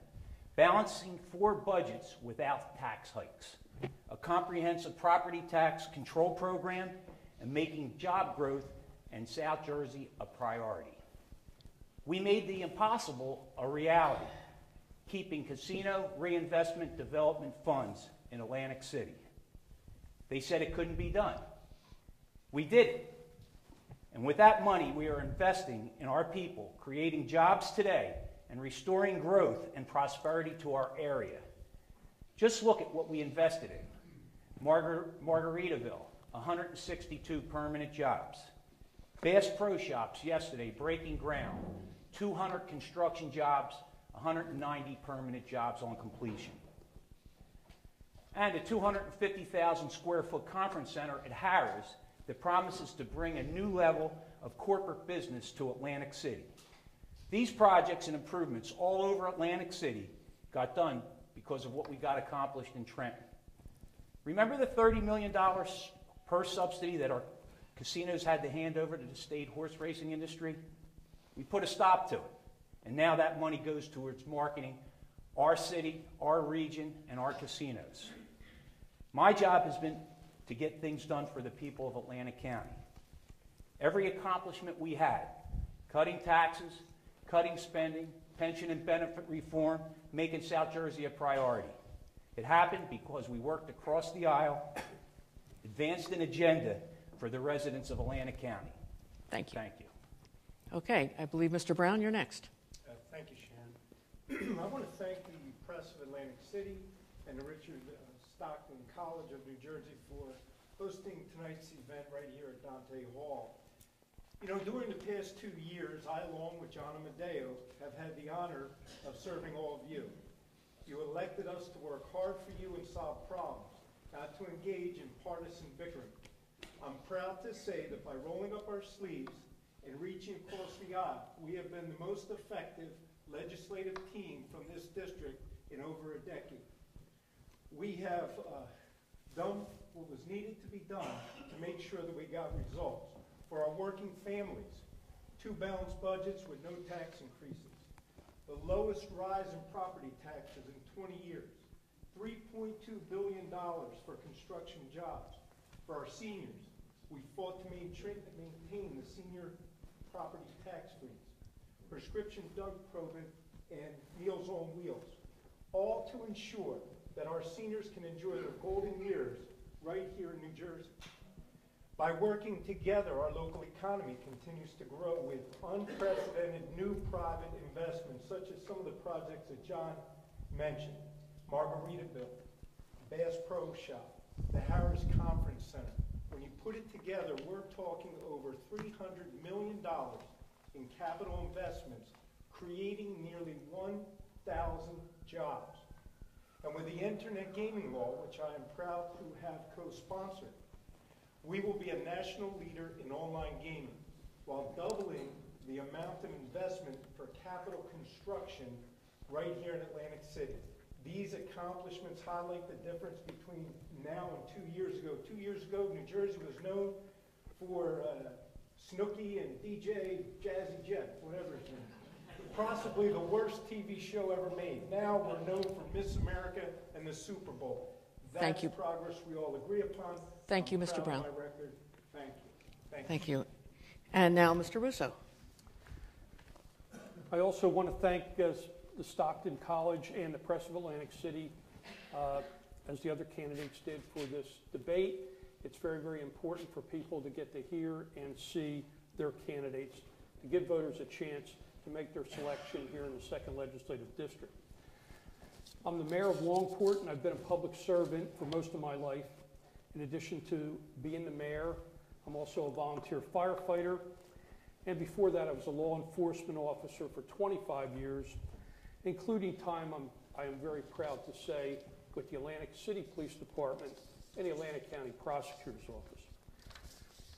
balancing 4 budgets without tax hikes, a comprehensive property tax control program, and making job growth in South Jersey a priority. We made the impossible a reality, keeping casino reinvestment development funds in Atlantic City. They said it couldn't be done. We did it. And with that money, we are investing in our people, creating jobs today, and restoring growth and prosperity to our area. Just look at what we invested in. Margaritaville, 162 permanent jobs. Bass Pro Shops yesterday breaking ground, 200 construction jobs, 190 permanent jobs on completion. And a 250,000 square foot conference center at Harrah's that promises to bring a new level of corporate business to Atlantic City. These projects and improvements all over Atlantic City got done because of what we got accomplished in Trenton. Remember the $30 million per subsidy that our casinos had to hand over to the state horse racing industry? We put a stop to it. And now that money goes towards marketing our city, our region, and our casinos. My job has been to get things done for the people of Atlantic County. Every accomplishment we had, cutting taxes, cutting spending, pension and benefit reform, making South Jersey a priority. It happened because we worked across the aisle, advanced an agenda for the residents of Atlantic County. Thank you. Thank you. Okay, I believe Mr. Brown, you're next. Thank you, Sharon. I want to thank the press of Atlantic City and the Richard Stockton College of New Jersey for hosting tonight's event right here at Dante Hall. You know, during the past 2 years, I, along with John Amadeo, have had the honor of serving all of you. You elected us to work hard for you and solve problems, not to engage in partisan bickering. I'm proud to say that by rolling up our sleeves and reaching across the aisle, we have been the most effective legislative team from this district in over a decade. We have done what was needed to be done to make sure that we got results. For our working families, 2 balanced budgets with no tax increases, the lowest rise in property taxes in 20 years, $3.2 billion for construction jobs. For our seniors, we fought to maintain the senior property tax freeze, prescription drug program, and Meals on Wheels, all to ensure that our seniors can enjoy their golden years right here in New Jersey. By working together, our local economy continues to grow with unprecedented new private investments, such as some of the projects that John mentioned. Margaritaville, Bass Pro Shop, the Harrah's Conference Center. When you put it together, we're talking over $300 million in capital investments, creating nearly 1,000 jobs. And with the Internet Gaming Law, which I am proud to have co-sponsored, we will be a national leader in online gaming while doubling the amount of investment for capital construction right here in Atlantic City. These accomplishments highlight the difference between now and 2 years ago. 2 years ago, New Jersey was known for Snooki and DJ Jazzy Jeff, whatever his name is. Possibly the worst TV show ever made. Now we're known for Miss America and the Super Bowl. Thank you. That's progress we all agree upon. Thank you, I'm Mr. proud of Brown. my record. Thank you. Thank you. And now, Mr. Russo. I also want to thank the Stockton College and the Press of Atlantic City, as the other candidates did, for this debate. It's very, very important for people to get to hear and see their candidates, to give voters a chance to make their selection here in the 2nd Legislative District. I'm the mayor of Longport, and I've been a public servant for most of my life. In addition to being the mayor, I'm also a volunteer firefighter. And before that, I was a law enforcement officer for 25 years, including time, I am very proud to say, with the Atlantic City Police Department and the Atlantic County Prosecutor's Office.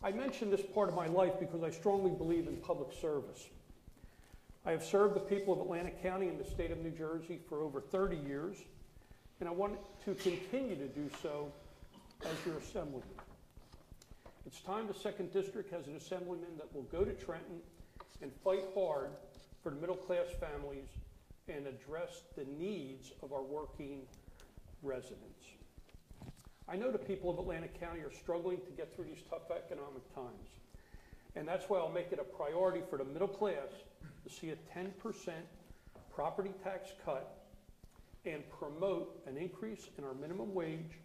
I mention this part of my life because I strongly believe in public service. I have served the people of Atlantic County and the state of New Jersey for over 30 years, and I want to continue to do so as your assemblyman. It's time the 2nd District has an assemblyman that will go to Trenton and fight hard for the middle-class families and address the needs of our working residents. I know the people of Atlantic County are struggling to get through these tough economic times, and that's why I'll make it a priority for the middle class to see a 10% property tax cut and promote an increase in our minimum wage,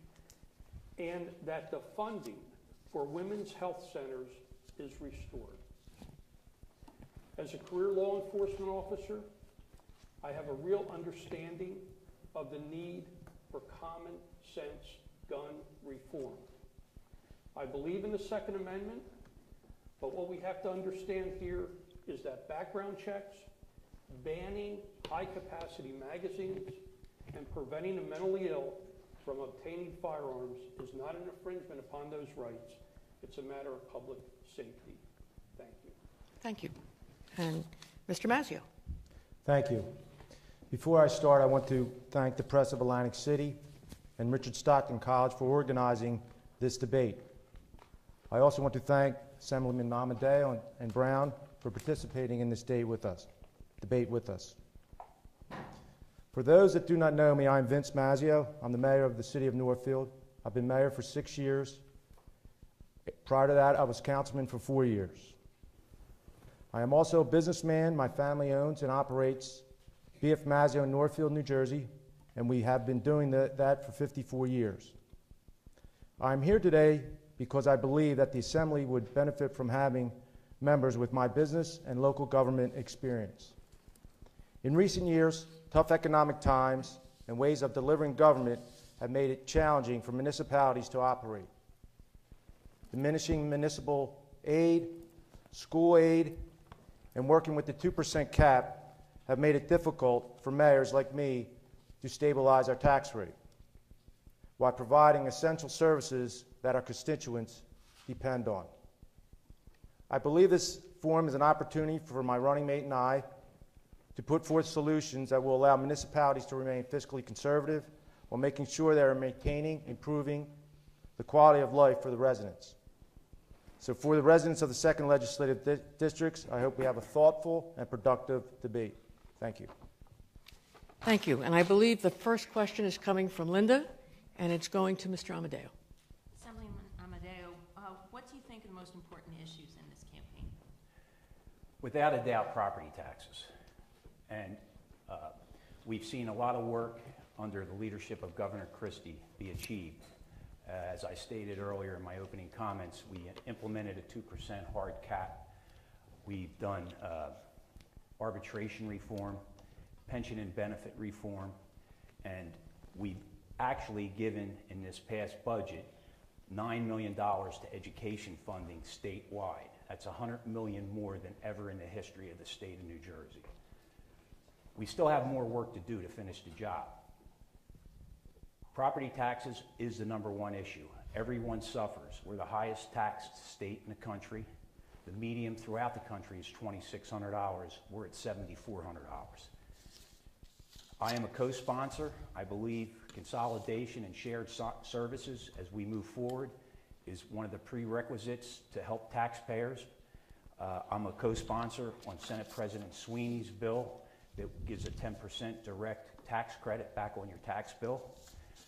and that the funding for women's health centers is restored. As a career law enforcement officer, I have a real understanding of the need for common sense gun reform. I believe in the Second Amendment, but what we have to understand here is that background checks, banning high-capacity magazines, and preventing the mentally ill from obtaining firearms is not an infringement upon those rights. It's a matter of public safety. Thank you. Thank you. And Mr. Mazzio. Thank you. Before I start, I want to thank the Press of Atlantic City and Richard Stockton College for organizing this debate. I also want to thank Assemblyman Amadeo and Brown for participating in this debate with us. For those that do not know me, I'm Vince Mazzio. I'm the mayor of the city of Northfield. I've been mayor for 6 years. Prior to that, I was councilman for 4 years. I am also a businessman. My family owns and operates B.F. Mazzio in Northfield, New Jersey, and we have been doing that for 54 years. I'm here today because I believe that the Assembly would benefit from having members with my business and local government experience. In recent years, tough economic times and ways of delivering government have made it challenging for municipalities to operate. Diminishing municipal aid, school aid, and working with the 2% cap have made it difficult for mayors like me to stabilize our tax rate while providing essential services that our constituents depend on. I believe this forum is an opportunity for my running mate and I to put forth solutions that will allow municipalities to remain fiscally conservative while making sure they are maintaining, improving the quality of life for the residents. So for the residents of the 2nd Legislative Districts, I hope we have a thoughtful and productive debate. Thank you. Thank you. And I believe the first question is coming from Linda, and it's going to Mr. Amadeo. Assemblyman Amadeo, what do you think are the most important issues in this campaign? Without a doubt, property taxes. And we've seen a lot of work under the leadership of Governor Christie be achieved. As I stated earlier in my opening comments, we implemented a 2% hard cap. We've done arbitration reform, pension and benefit reform, and we've actually given in this past budget $9 million to education funding statewide. That's $100 million more than ever in the history of the state of New Jersey. We still have more work to do to finish the job. Property taxes is the #1 issue. Everyone suffers. We're the highest taxed state in the country. The median throughout the country is $2,600. We're at $7,400. I am a co-sponsor. I believe consolidation and shared services as we move forward is one of the prerequisites to help taxpayers. I'm a co-sponsor on Senate President Sweeney's bill that gives a 10% direct tax credit back on your tax bill.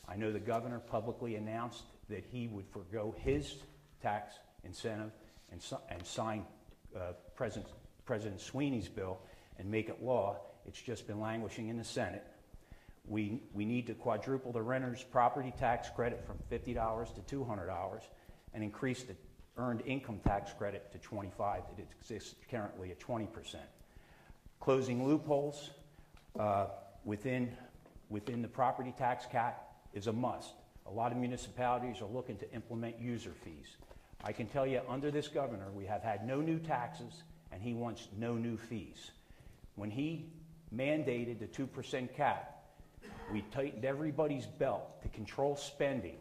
I know the governor publicly announced that he would forgo his tax incentive and sign President Sweeney's bill and make it law. It's just been languishing in the Senate. We need to quadruple the renter's property tax credit from $50 to $200 and increase the earned income tax credit to $25. It exists currently at 20%. Closing loopholes within the property tax cap is a must. A lot of municipalities are looking to implement user fees. I can tell you, under this governor, we have had no new taxes, and he wants no new fees. When he mandated the 2% cap, we tightened everybody's belt to control spending,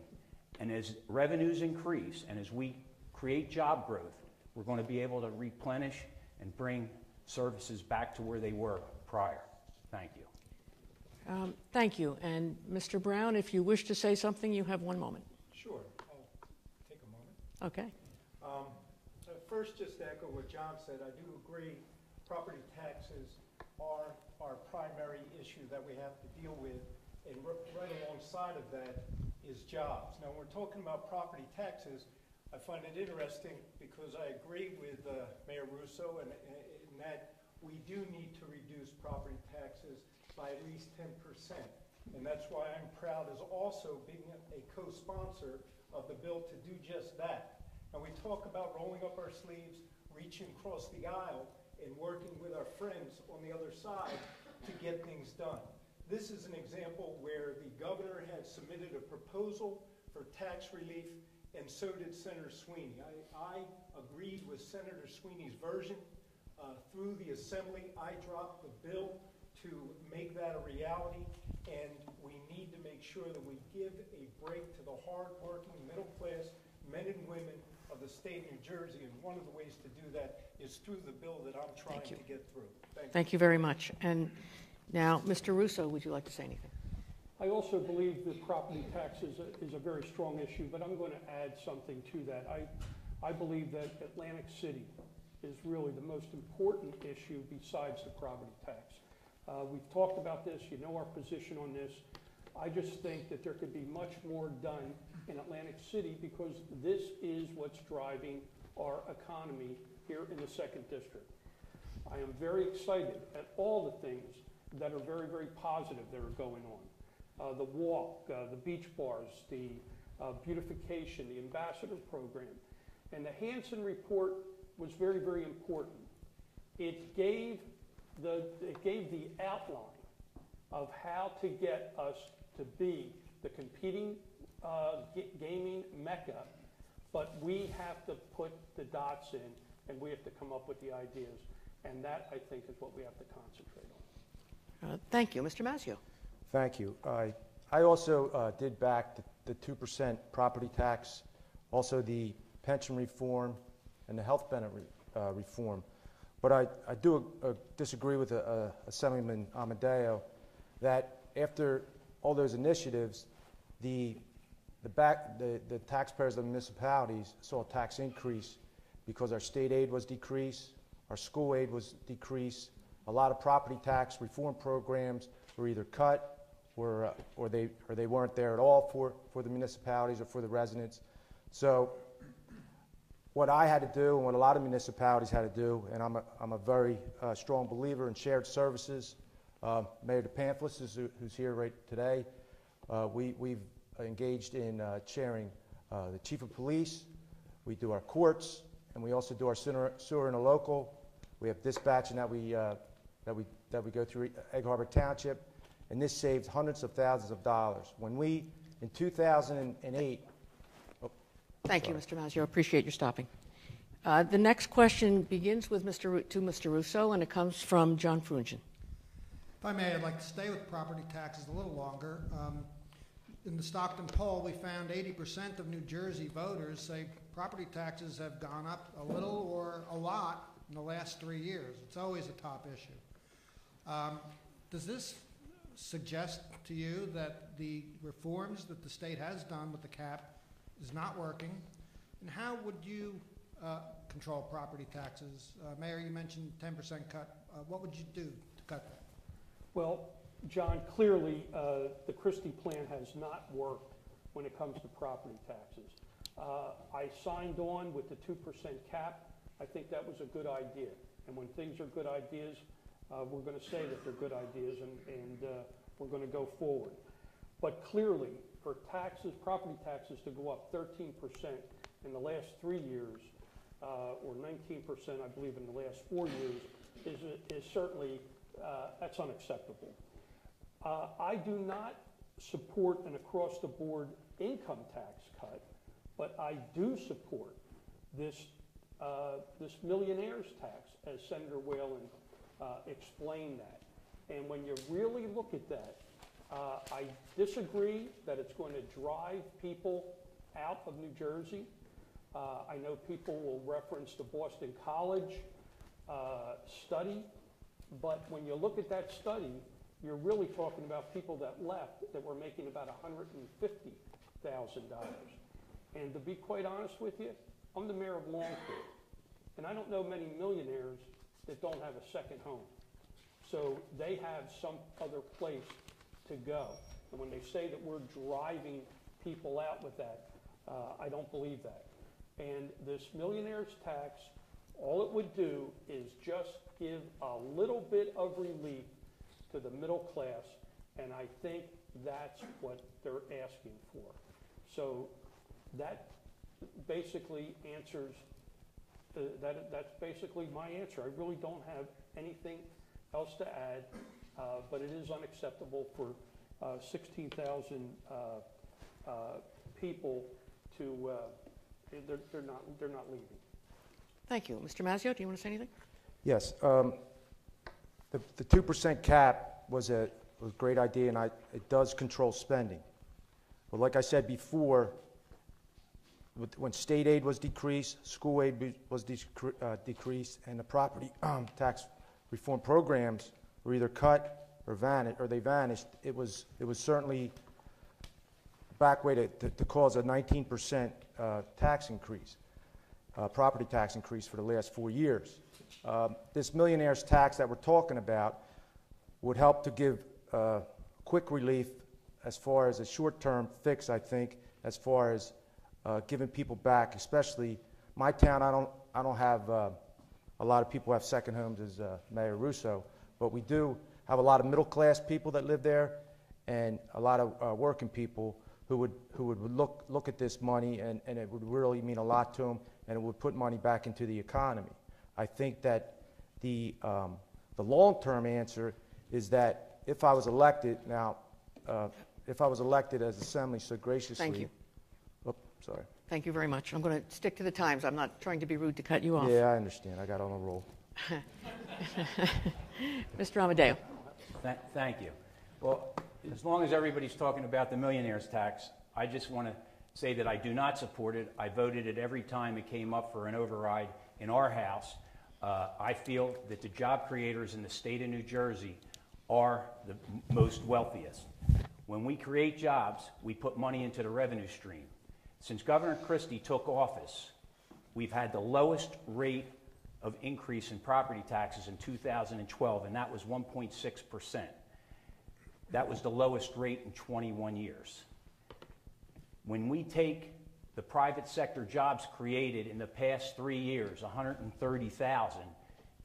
and as revenues increase and as we create job growth, we're going to be able to replenish and bring services back to where they were prior. Thank you. Thank you. And Mr. Brown, if you wish to say something, you have 1 moment. Sure, I'll take a moment. Okay. First, just to echo what John said, I do agree property taxes are our primary issue that we have to deal with, and right alongside of that is jobs. Now, when we're talking about property taxes, I find it interesting because I agree with Mayor Russo in that we do need to reduce property taxes by at least 10%. And that's why I'm proud as also being a co-sponsor of the bill to do just that. And we talk about rolling up our sleeves, reaching across the aisle, and working with our friends on the other side to get things done. This is an example where the governor had submitted a proposal for tax relief, and so did Senator Sweeney. I agreed with Senator Sweeney's version. Through the Assembly, I dropped the bill to make that a reality, and we need to make sure that we give a break to the hard-working, middle-class men and women of the state of New Jersey, and one of the ways to do that is through the bill that I'm trying to get through. Thank you very much. And now, Mr. Russo, would you like to say anything? I also believe that property tax is a very strong issue, but I'm going to add something to that. I believe that Atlantic City is really the most important issue besides the property tax. We've talked about this, you know our position on this. I just think that there could be much more done in Atlantic City because this is what's driving our economy here in the 2nd District. I am very excited at all the things that are very, very positive that are going on. The walk, the beach bars, the beautification, the ambassador program. And the Hansen report was very, very important. It gave the outline of how to get us to be the competing gaming mecca, but we have to put the dots in and we have to come up with the ideas. And that, I think, is what we have to concentrate on. Thank you. Mr. Mazzio. Thank you. I also did back the 2% property tax, also the pension reform and the health benefit reform. But I do disagree with Assemblyman Amadeo that after all those initiatives, the taxpayers of the municipalities saw a tax increase because our state aid was decreased, our school aid was decreased, a lot of property tax reform programs were either cut or they weren't there at all for the municipalities or for the residents. So what I had to do and what a lot of municipalities had to do, and I'm a very strong believer in shared services. Mayor DePanflis, who's here right today, we've engaged in chairing the chief of police. We do our courts, and we also do our sewer and a local. We have dispatching that we go through Egg Harbor Township, and this saved hundreds of thousands of dollars. When we, in 2008... Thank you, Mr. Mazzio. I appreciate your stopping. The next question begins with Mr. Russo, and it comes from John Frungen. If I may, I'd like to stay with property taxes a little longer. in the Stockton poll, we found 80% of New Jersey voters say property taxes have gone up a little or a lot in the last 3 years. It's always a top issue. Does this suggest to you that the reforms that the state has done with the cap is not working? And how would you control property taxes? Mayor, you mentioned 10% cut. What would you do to cut that? Well, John, clearly the Christie plan has not worked when it comes to property taxes. I signed on with the 2% cap. I think that was a good idea. And when things are good ideas, we're going to say that they're good ideas, and we're going to go forward. But clearly, for taxes, property taxes to go up 13% in the last 3 years, or 19%, I believe, in the last 4 years, is certainly, that's unacceptable. I do not support an across-the-board income tax cut, but I do support this millionaire's tax, as Senator Whalen explained that. And when you really look at that, I disagree that it's going to drive people out of New Jersey. I know people will reference the Boston College study, but when you look at that study, you're really talking about people that left that were making about $150,000. And to be quite honest with you, I'm the mayor of Longford, and I don't know many millionaires that don't have a second home. So they have some other place to go. And when they say that we're driving people out with that, I don't believe that. And this millionaire's tax, all it would do is just give a little bit of relief to the middle class, and I think that's what they're asking for. So that basically answers, that's basically my answer. I really don't have anything else to add, but it is unacceptable for 16,000 people to, they're not leaving. Thank you. Mr. Mazzio, do you want to say anything? Yes. The 2% cap was a great idea, and it does control spending. But like I said before, when state aid was decreased, school aid was decreased, and the property tax reform programs were either cut or vanished, or they vanished, it was certainly a back way to cause a 19% tax increase, property tax increase for the last 4 years. This millionaire's tax that we're talking about would help to give quick relief as far as a short-term fix, I think, as far as giving people back, especially my town. I don't have a lot of people have second homes, as Mayor Russo, but we do have a lot of middle-class people that live there, and a lot of working people who would look at this money, and it would really mean a lot to them, and it would put money back into the economy. I think that the long-term answer is that if I was elected, if I was elected as Assembly so graciously. Thank you. Oh, sorry. Thank you very much. I'm going to stick to the times. I'm not trying to be rude to cut you off. Yeah, I understand. I got on a roll. Mr. Amadeo. Thank you. Well, as long as everybody's talking about the millionaire's tax, I just want to say that I do not support it. I voted it every time it came up for an override in our House. I feel that the job creators in the state of New Jersey are the most wealthiest. When we create jobs, we put money into the revenue stream. Since Governor Christie took office, we've had the lowest rate of increase in property taxes in 2012, and that was 1.6%. That was the lowest rate in 21 years. When we take the private sector jobs created in the past 3 years, 130,000,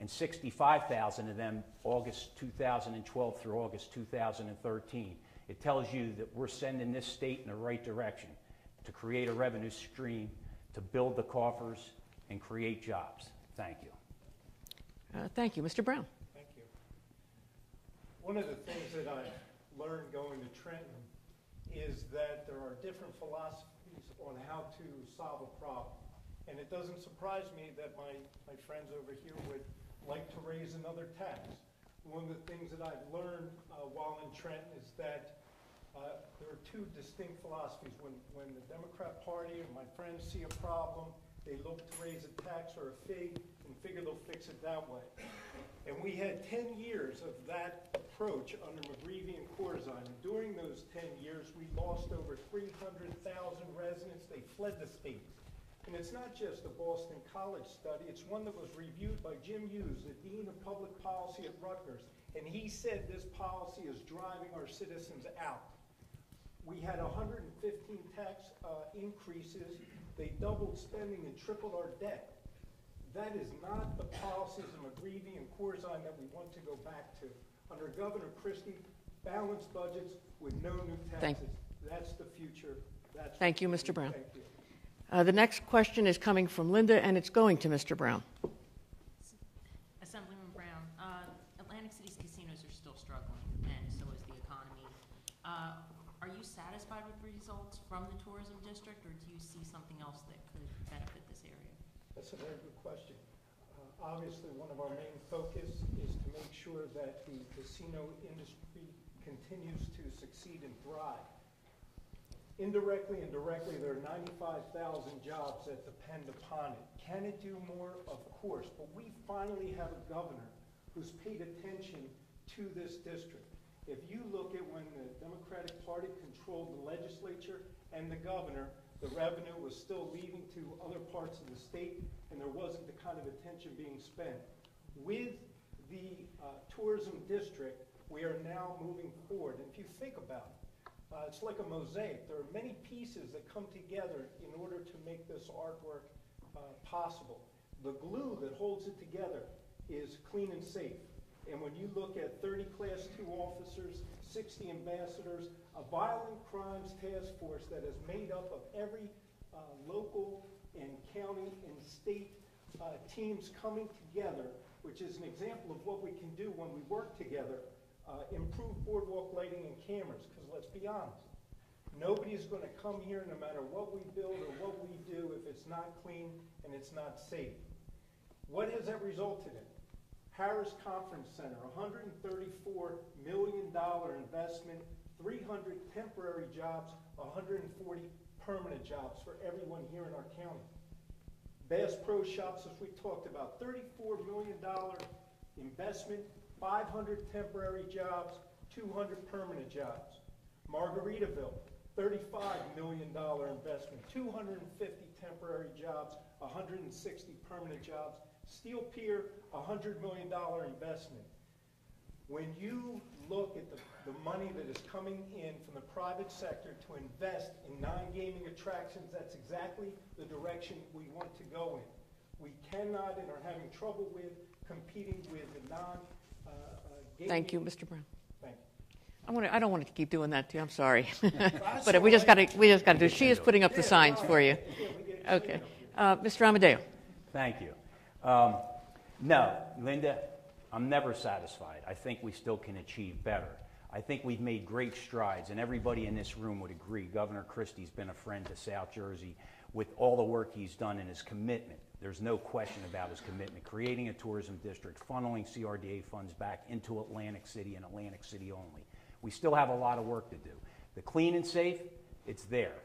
and 65,000 of them August 2012 through August 2013, it tells you that we're sending this state in the right direction to create a revenue stream, to build the coffers, and create jobs. Thank you. Thank you. Mr. Brown. Thank you. One of the things that I've learned going to Trenton is that there are different philosophies on how to solve a problem. And it doesn't surprise me that my friends over here would like to raise another tax. One of the things that I've learned while in Trenton is that there are two distinct philosophies. When the Democrat Party and my friends see a problem, they look to raise a tax or a fee and figure they'll fix it that way. And we had 10 years of that approach under McGreevy and Corzine. And during those 10 years, we lost over 300,000 residents. They fled the state. And it's not just a Boston College study. It's one that was reviewed by Jim Hughes, the Dean of Public Policy at Rutgers. And he said this policy is driving our citizens out. We had 115 tax increases. They doubled spending and tripled our debt. That is not the policies of McGreevy and Corzine that we want to go back to. Under Governor Christie, balanced budgets with no new taxes. That's the future. Thank you, Mr. Brown. Thank you. The next question is coming from Linda, and it's going to Mr. Brown. Assemblyman Brown, Atlantic City's casinos are still struggling, and so is the economy. Are you satisfied with the results from the tourism district, or do you see something else that could benefit this area? That's a very good question. Obviously, one of our main focus is to make sure that the casino industry continues to succeed and thrive. Indirectly and directly, there are 95,000 jobs that depend upon it. Can it do more? Of course. But we finally have a governor who's paid attention to this district. If you look at when the Democratic Party controlled the legislature and the governor, the revenue was still leaving to other parts of the state, and there wasn't the kind of attention being spent. With the tourism district, we are now moving forward. And if you think about it, it's like a mosaic. There are many pieces that come together in order to make this artwork possible. The glue that holds it together is clean and safe. And when you look at 30 Class 2 officers, 60 ambassadors, a violent crimes task force that is made up of every local and county and state teams coming together, which is an example of what we can do when we work together. Improve boardwalk lighting and cameras, because let's be honest, nobody's going to come here no matter what we build or what we do if it's not clean and it's not safe. What has that resulted in? Harris Conference Center, $134 million investment, 300 temporary jobs, 140 permanent jobs for everyone here in our county. Bass Pro Shops, as we talked about, $34 million investment, 500 temporary jobs, 200 permanent jobs. Margaritaville, $35 million investment, 250 temporary jobs, 160 permanent jobs. Steel Pier, $100 million investment. When you look at the money that is coming in from the private sector to invest in non-gaming attractions, that's exactly the direction we want to go in. We cannot and are having trouble with competing with the non-gaming. Thank you, Mr. Brown. Thank you. I don't want to keep doing that to you. I'm sorry, but we just got to do. She is putting up the signs for you. Okay, Mr. Amadeo. Thank you. No, Linda, I'm never satisfied. I think we still can achieve better. I think we've made great strides, and everybody in this room would agree. Governor Christie's been a friend to South Jersey with all the work he's done and his commitment. There's no question about his commitment. Creating a tourism district, funneling CRDA funds back into Atlantic City and Atlantic City only. We still have a lot of work to do. The clean and safe, it's there.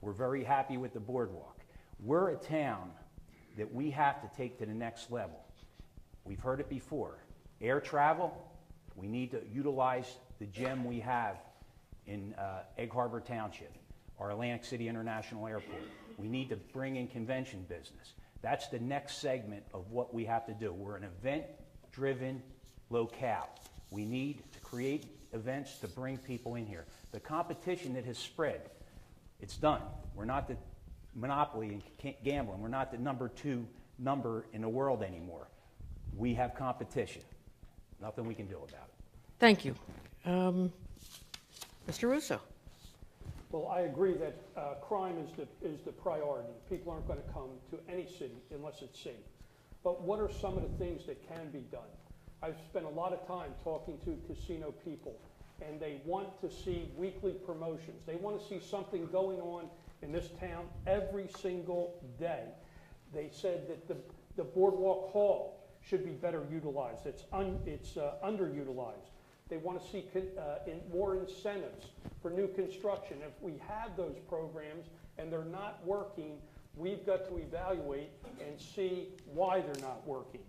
We're very happy with the boardwalk. We're a town that we have to take to the next level. We've heard it before. Air travel, we need to utilize the gem we have in Egg Harbor Township, our Atlantic City International Airport. We need to bring in convention business. That's the next segment of what we have to do. We're an event-driven locale. We need to create events to bring people in here. The competition that has spread, it's done. We're not the monopoly in gambling. We're not the number 2 number in the world anymore. We have competition. Nothing we can do about it. Thank you. Mr. Russo. Well, I agree that crime is the priority. People aren't going to come to any city unless it's safe. But what are some of the things that can be done? I've spent a lot of time talking to casino people, and they want to see weekly promotions. They want to see something going on in this town every single day. They said that the Boardwalk Hall should be better utilized. It's underutilized. They want to see more incentives for new construction. If we have those programs and they're not working, we've got to evaluate and see why they're not working.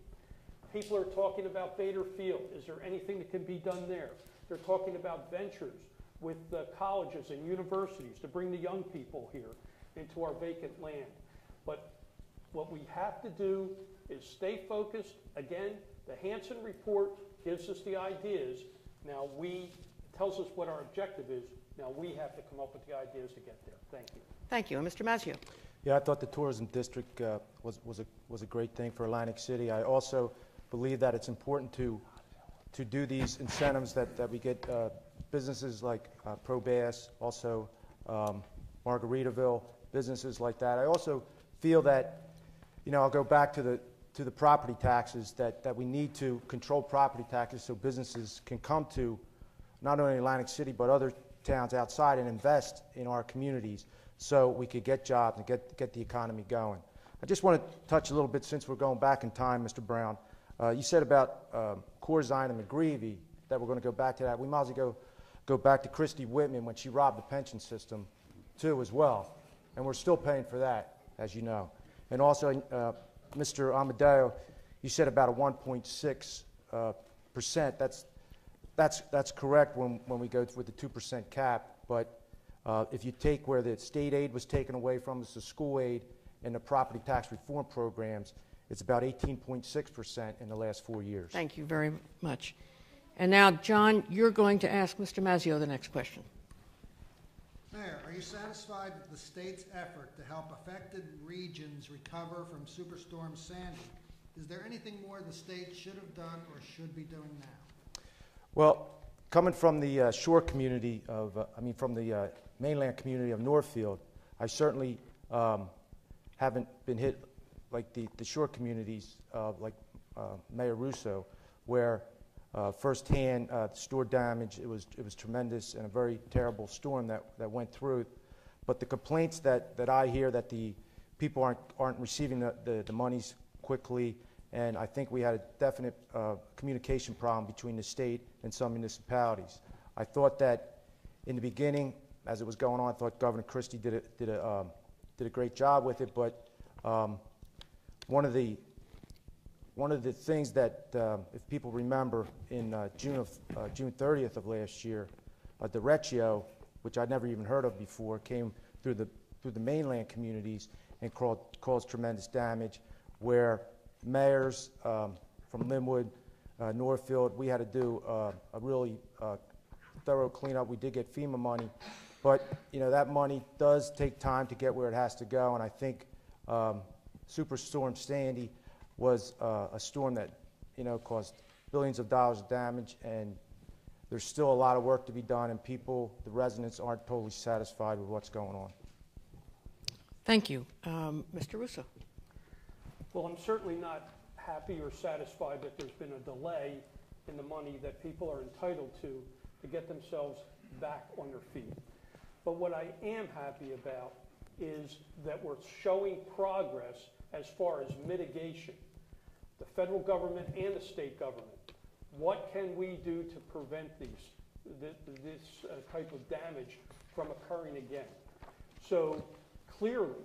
People are talking about Bader Field. Is there anything that can be done there? They're talking about ventures with colleges and universities to bring the young people here into our vacant land. But what we have to do is stay focused. Again, the Hansen report gives us the ideas. Now tells us what our objective is. Now we have to come up with the ideas to get there. Thank you. Thank you. And Mr. Mazzio? Yeah, I thought the tourism district was a great thing for Atlantic City. I also believe that it's important to do these incentives that we get businesses like Pro Bass, also Margaritaville, businesses like that. I also feel that, I'll go back to the property taxes, that we need to control property taxes so businesses can come to not only Atlantic City but other towns outside and invest in our communities so we could get jobs and get the economy going. I just want to touch a little bit, since we're going back in time, Mr. Brown. You said about Corzine and McGreevy that we're going to go back to that. We might as well go back to Christy Whitman when she robbed the pension system, too, as well. And we're still paying for that, as you know. And also, Mr. Amadeo, you said about a 1.6%. That's correct when we go with the 2% cap. But if you take where the state aid was taken away from us, the school aid, and the property tax reform programs, it's about 18.6% in the last 4 years. Thank you very much. And now, John, you're going to ask Mr. Mazzio the next question. Mayor, are you satisfied with the state's effort to help affected regions recover from Superstorm Sandy? Is there anything more the state should have done or should be doing now? Well, coming from the shore community from the mainland community of Northfield, I certainly haven't been hit like the shore communities, like Mayor Russo, where firsthand store damage, it was tremendous and a very terrible storm that went through. But the complaints that I hear that the people aren't receiving the monies quickly, and I think we had a definite communication problem between the state and some municipalities. I thought that in the beginning, as it was going on, I thought Governor Christie did a great job with it, but one of the things that, if people remember, in June 30th of last year, the Recchio, which I'd never even heard of before, came through the mainland communities and caused tremendous damage, where mayors from Linwood, Northfield, we had to do a really thorough cleanup. We did get FEMA money, but that money does take time to get where it has to go, and I think Superstorm Sandy was a storm that caused billions of dollars of damage, and there's still a lot of work to be done, and people, the residents, aren't totally satisfied with what's going on. Thank you. Mr. Russo. Well, I'm certainly not happy or satisfied that there's been a delay in the money that people are entitled to get themselves back on their feet. But what I am happy about is that we're showing progress as far as mitigation. The federal government and the state government. What can we do to prevent this type of damage from occurring again? So clearly,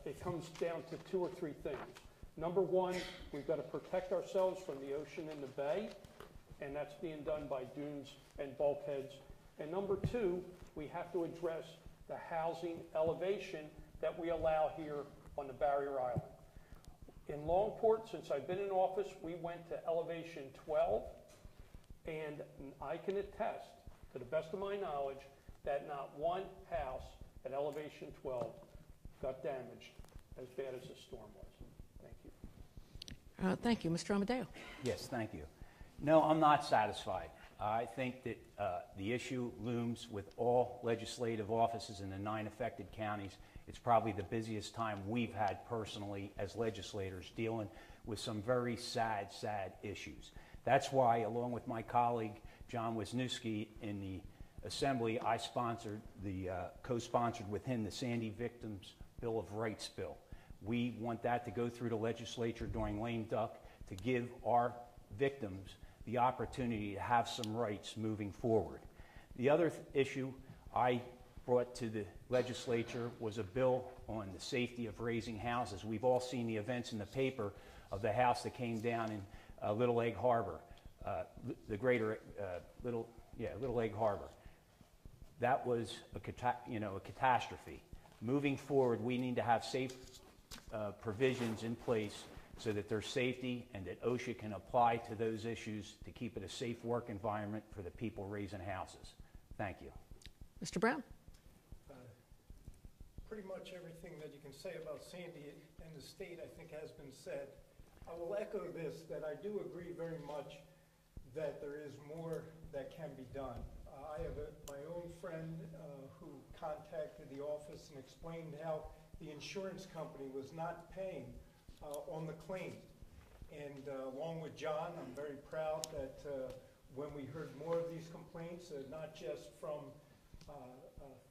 it comes down to 2 or 3 things. Number one, we've got to protect ourselves from the ocean and the bay, and that's being done by dunes and bulkheads. And number 2, we have to address the housing elevation that we allow here on the Barrier Island. In Longport, since I've been in office, we went to elevation 12, and I can attest, to the best of my knowledge, that not one house at elevation 12 got damaged as bad as the storm was. Thank you. Thank you. Mr. Amadeo. Yes, thank you. No, I'm not satisfied. I think that the issue looms with all legislative offices in the 9 affected counties. It's probably the busiest time we've had personally as legislators dealing with some very sad issues. That's why, along with my colleague John Wisniewski in the Assembly, I co-sponsored with him the Sandy Victims Bill of Rights bill. We want that to go through the legislature during lame duck to give our victims the opportunity to have some rights moving forward. The other issue I brought to the legislature was a bill on the safety of raising houses. We've all seen the events in the paper of the house that came down in Little Egg Harbor, Little Egg Harbor. That was a catastrophe. Moving forward, we need to have safe provisions in place so that there's safety and that OSHA can apply to those issues to keep it a safe work environment for the people raising houses. Thank you. Mr. Brown? Pretty much everything that you can say about Sandy and the state, I think, has been said. I will echo this, that I do agree very much that there is more that can be done. I have my own friend who contacted the office and explained how the insurance company was not paying on the claim. And along with John, I'm very proud that when we heard more of these complaints, not just from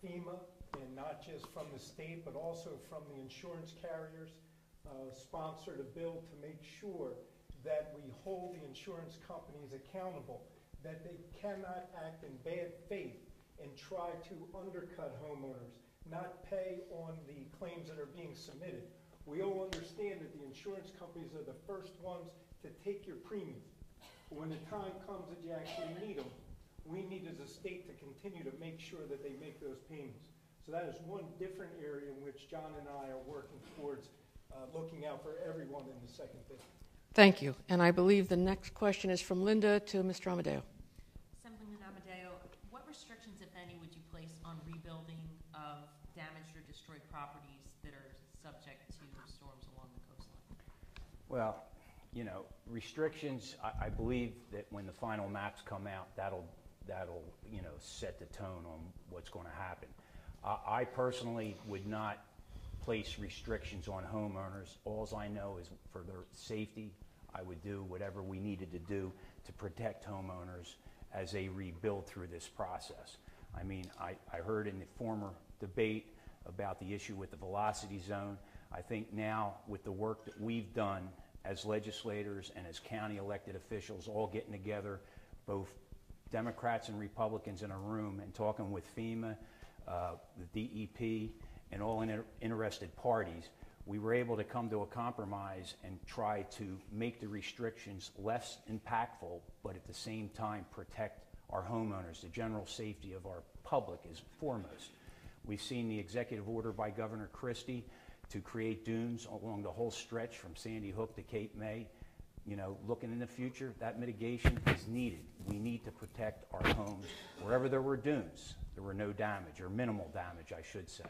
FEMA and not just from the state, but also from the insurance carriers, sponsored a bill to make sure that we hold the insurance companies accountable, that they cannot act in bad faith and try to undercut homeowners, not pay on the claims that are being submitted. We all understand that the insurance companies are the first ones to take your premiums. But when the time comes that you actually need them, we need as a state to continue to make sure that they make those payments. So that is one different area in which John and I are working towards looking out for everyone in the second district. Thank you. And I believe the next question is from Linda to Mr. Amadeo. Assemblyman Amadeo, what restrictions, if any, would you place on rebuilding of damaged or destroyed properties that are subject to storms along the coastline? Well, restrictions, I believe that when the final maps come out, that'll set the tone on what's going to happen. I personally would not place restrictions on homeowners. All I know is for their safety, I would do whatever we needed to do to protect homeowners as they rebuild through this process. I mean, I heard in the former debate about the issue with the velocity zone. I think now with the work that we've done as legislators and as county elected officials all getting together, both Democrats and Republicans in a room and talking with FEMA, the DEP, and all interested parties, we were able to come to a compromise and try to make the restrictions less impactful, but at the same time protect our homeowners. The general safety of our public is foremost. We've seen the executive order by Governor Christie to create dunes along the whole stretch from Sandy Hook to Cape May. Looking in the future, that mitigation is needed. We need to protect our homes. Wherever there were dunes, there were no damage, or minimal damage, I should say.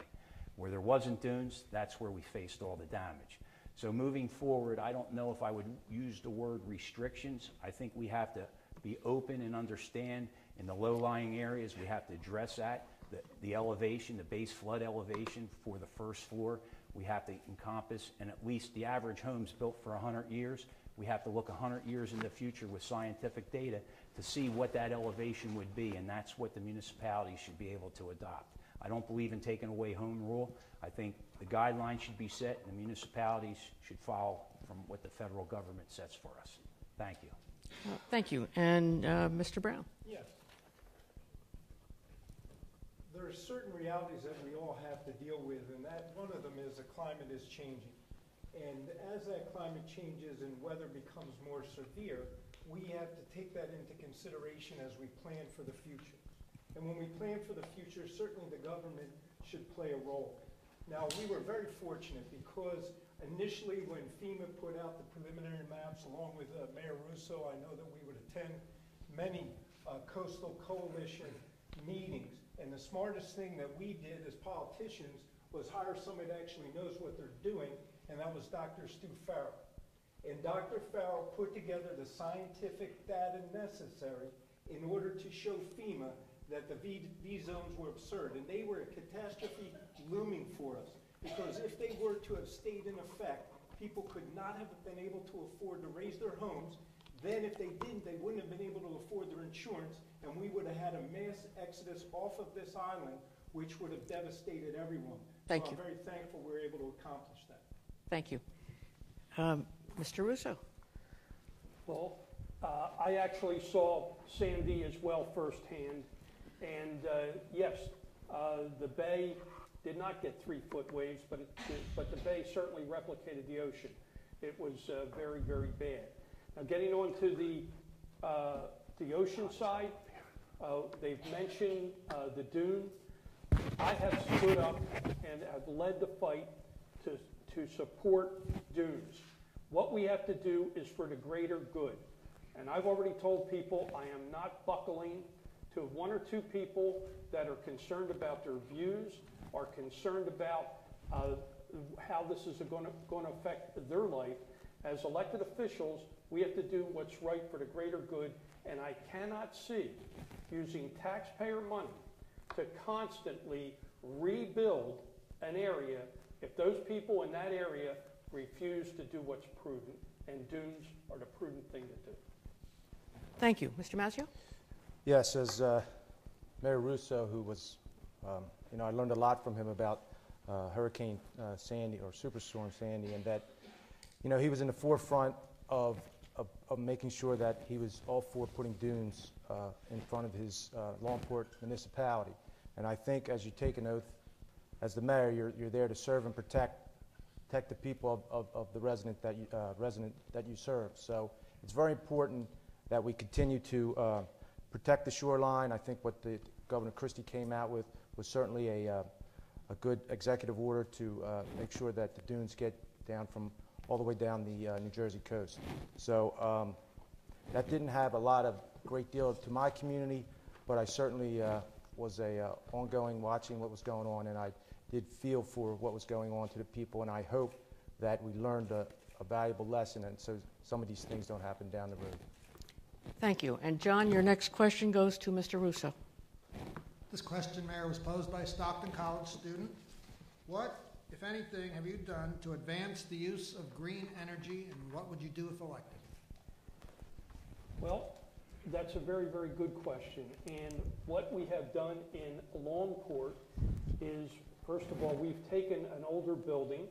Where there wasn't dunes, that's where we faced all the damage. So moving forward, I don't know if I would use the word restrictions. I think we have to be open and understand in the low-lying areas, we have to address that. The elevation, the base flood elevation for the first floor, we have to encompass, and at least the average home's built for 100 years. We have to look 100 years in the future with scientific data to see what that elevation would be, and that's what the municipalities should be able to adopt. I don't believe in taking away home rule. I think the guidelines should be set, and the municipalities should follow from what the federal government sets for us. Thank you. Thank you. And Mr. Brown? Yes. There are certain realities that we all have to deal with, and that one of them is the climate is changing. And as that climate changes and weather becomes more severe, we have to take that into consideration as we plan for the future. And when we plan for the future, certainly the government should play a role. Now, we were very fortunate because initially when FEMA put out the preliminary maps, along with Mayor Russo, I know that we would attend many coastal coalition meetings. And the smartest thing that we did as politicians was hire somebody that actually knows what they're doing, and that was Dr. Stu Farrell. And Dr. Farrell put together the scientific data necessary in order to show FEMA that the V zones were absurd, and they were a catastrophe looming for us. Because if they were to have stayed in effect, people could not have been able to afford to raise their homes. Then if they didn't, they wouldn't have been able to afford their insurance, and we would have had a mass exodus off of this island, which would have devastated everyone. Thank you. I'm very thankful we were able to accomplish that. Thank you. Mr. Russo? Well, I actually saw Sandy as well firsthand, and yes, the bay did not get 3-foot waves, but the bay certainly replicated the ocean. It was very, very bad. Now, getting on to the ocean side, they've mentioned the dune. I have stood up and have led the fight to support dunes. What we have to do is for the greater good. And I've already told people I am not buckling to 1 or 2 people that are concerned about their views, are concerned about how this is going to affect their life. As elected officials, we have to do what's right for the greater good, and I cannot see using taxpayer money to constantly rebuild an area if those people in that area refuse to do what's prudent, and dunes are the prudent thing to do. Thank you. Mr. Mazzio? Yes, as Mayor Russo, who was, I learned a lot from him about Hurricane Sandy or Superstorm Sandy, and that, he was in the forefront of making sure that he was all for putting dunes in front of his Longport municipality. And I think as you take an oath as the mayor, you're there to serve and protect the people of the resident that you serve. So it's very important that we continue to protect the shoreline. I think what the Governor Christie came out with was certainly a good executive order to make sure that the dunes get down from all the way down the New Jersey coast. So that didn't have a great deal to my community, but I certainly was ongoing watching what was going on, and I did feel for what was going on to the people, and I hope that we learned a valuable lesson, and so some of these things don't happen down the road. Thank you. And John, your next question goes to Mr. Russo. This question, Mayor, was posed by a Stockton College student. What, if anything, have you done to advance the use of green energy, and what would you do if elected? Well, that's a very, very good question. And what we have done in Longport is, first of all, we've taken an older building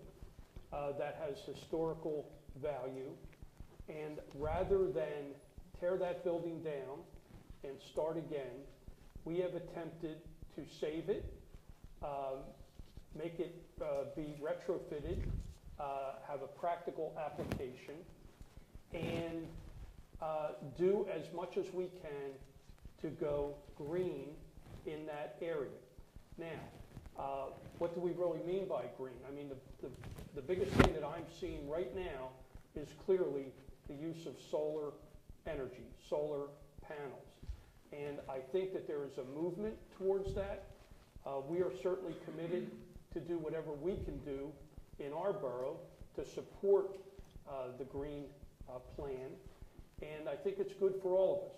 that has historical value, and rather than tear that building down and start again, we have attempted to save it, make it be retrofitted, have a practical application, and do as much as we can to go green in that area. Now, what do we really mean by green? I mean, the biggest thing that I'm seeing right now is clearly the use of solar energy, solar panels. And I think that there is a movement towards that. We are certainly committed to do whatever we can do in our borough to support the green plan. And I think it's good for all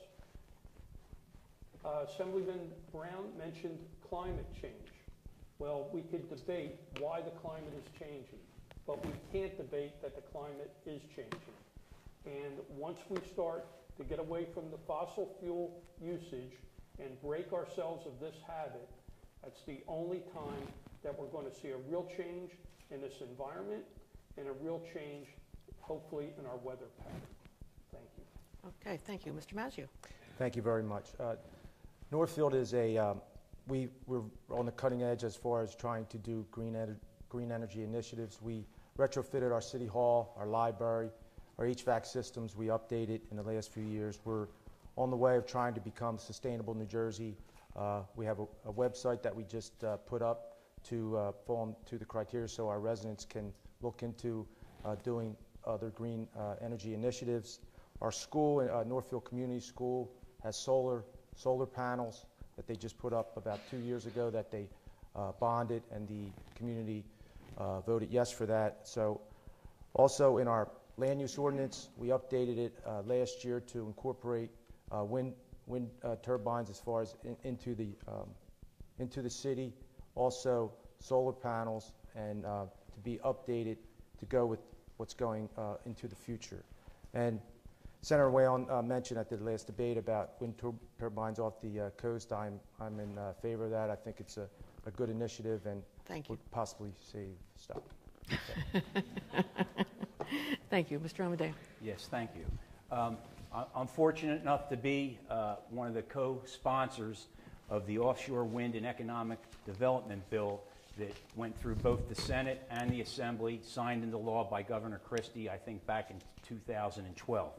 of us. Assemblyman Brown mentioned climate change. Well, we could debate why the climate is changing, but we can't debate that the climate is changing. And once we start to get away from the fossil fuel usage and break ourselves of this habit, that's the only time that we're going to see a real change in this environment and a real change, hopefully, in our weather pattern. Thank you. Okay, thank you. Mr. Mazzio. Thank you very much. Northfield is we're on the cutting edge as far as trying to do green energy initiatives. We retrofitted our city hall, our library, our HVAC systems. We updated in the last few years. We're on the way of trying to become Sustainable New Jersey. We have a website that we just put up to fall into the criteria so our residents can look into doing other green energy initiatives. Our school, Northfield Community School, has solar panels that they just put up about 2 years ago that they bonded, and the community voted yes for that. So also in our land use ordinance, we updated it last year to incorporate wind turbines as far as into the city, also solar panels, and to be updated to go with what's going into the future. And Senator Whalen mentioned at the last debate about wind turbines off the coast. I'm in favor of that. I think it's a good initiative and would possibly save stuff. So. Thank you. Mr. Amadeo. Yes, thank you. I'm fortunate enough to be one of the co-sponsors of the Offshore Wind and Economic Development Bill that went through both the Senate and the Assembly, signed into law by Governor Christie, I think back in 2012.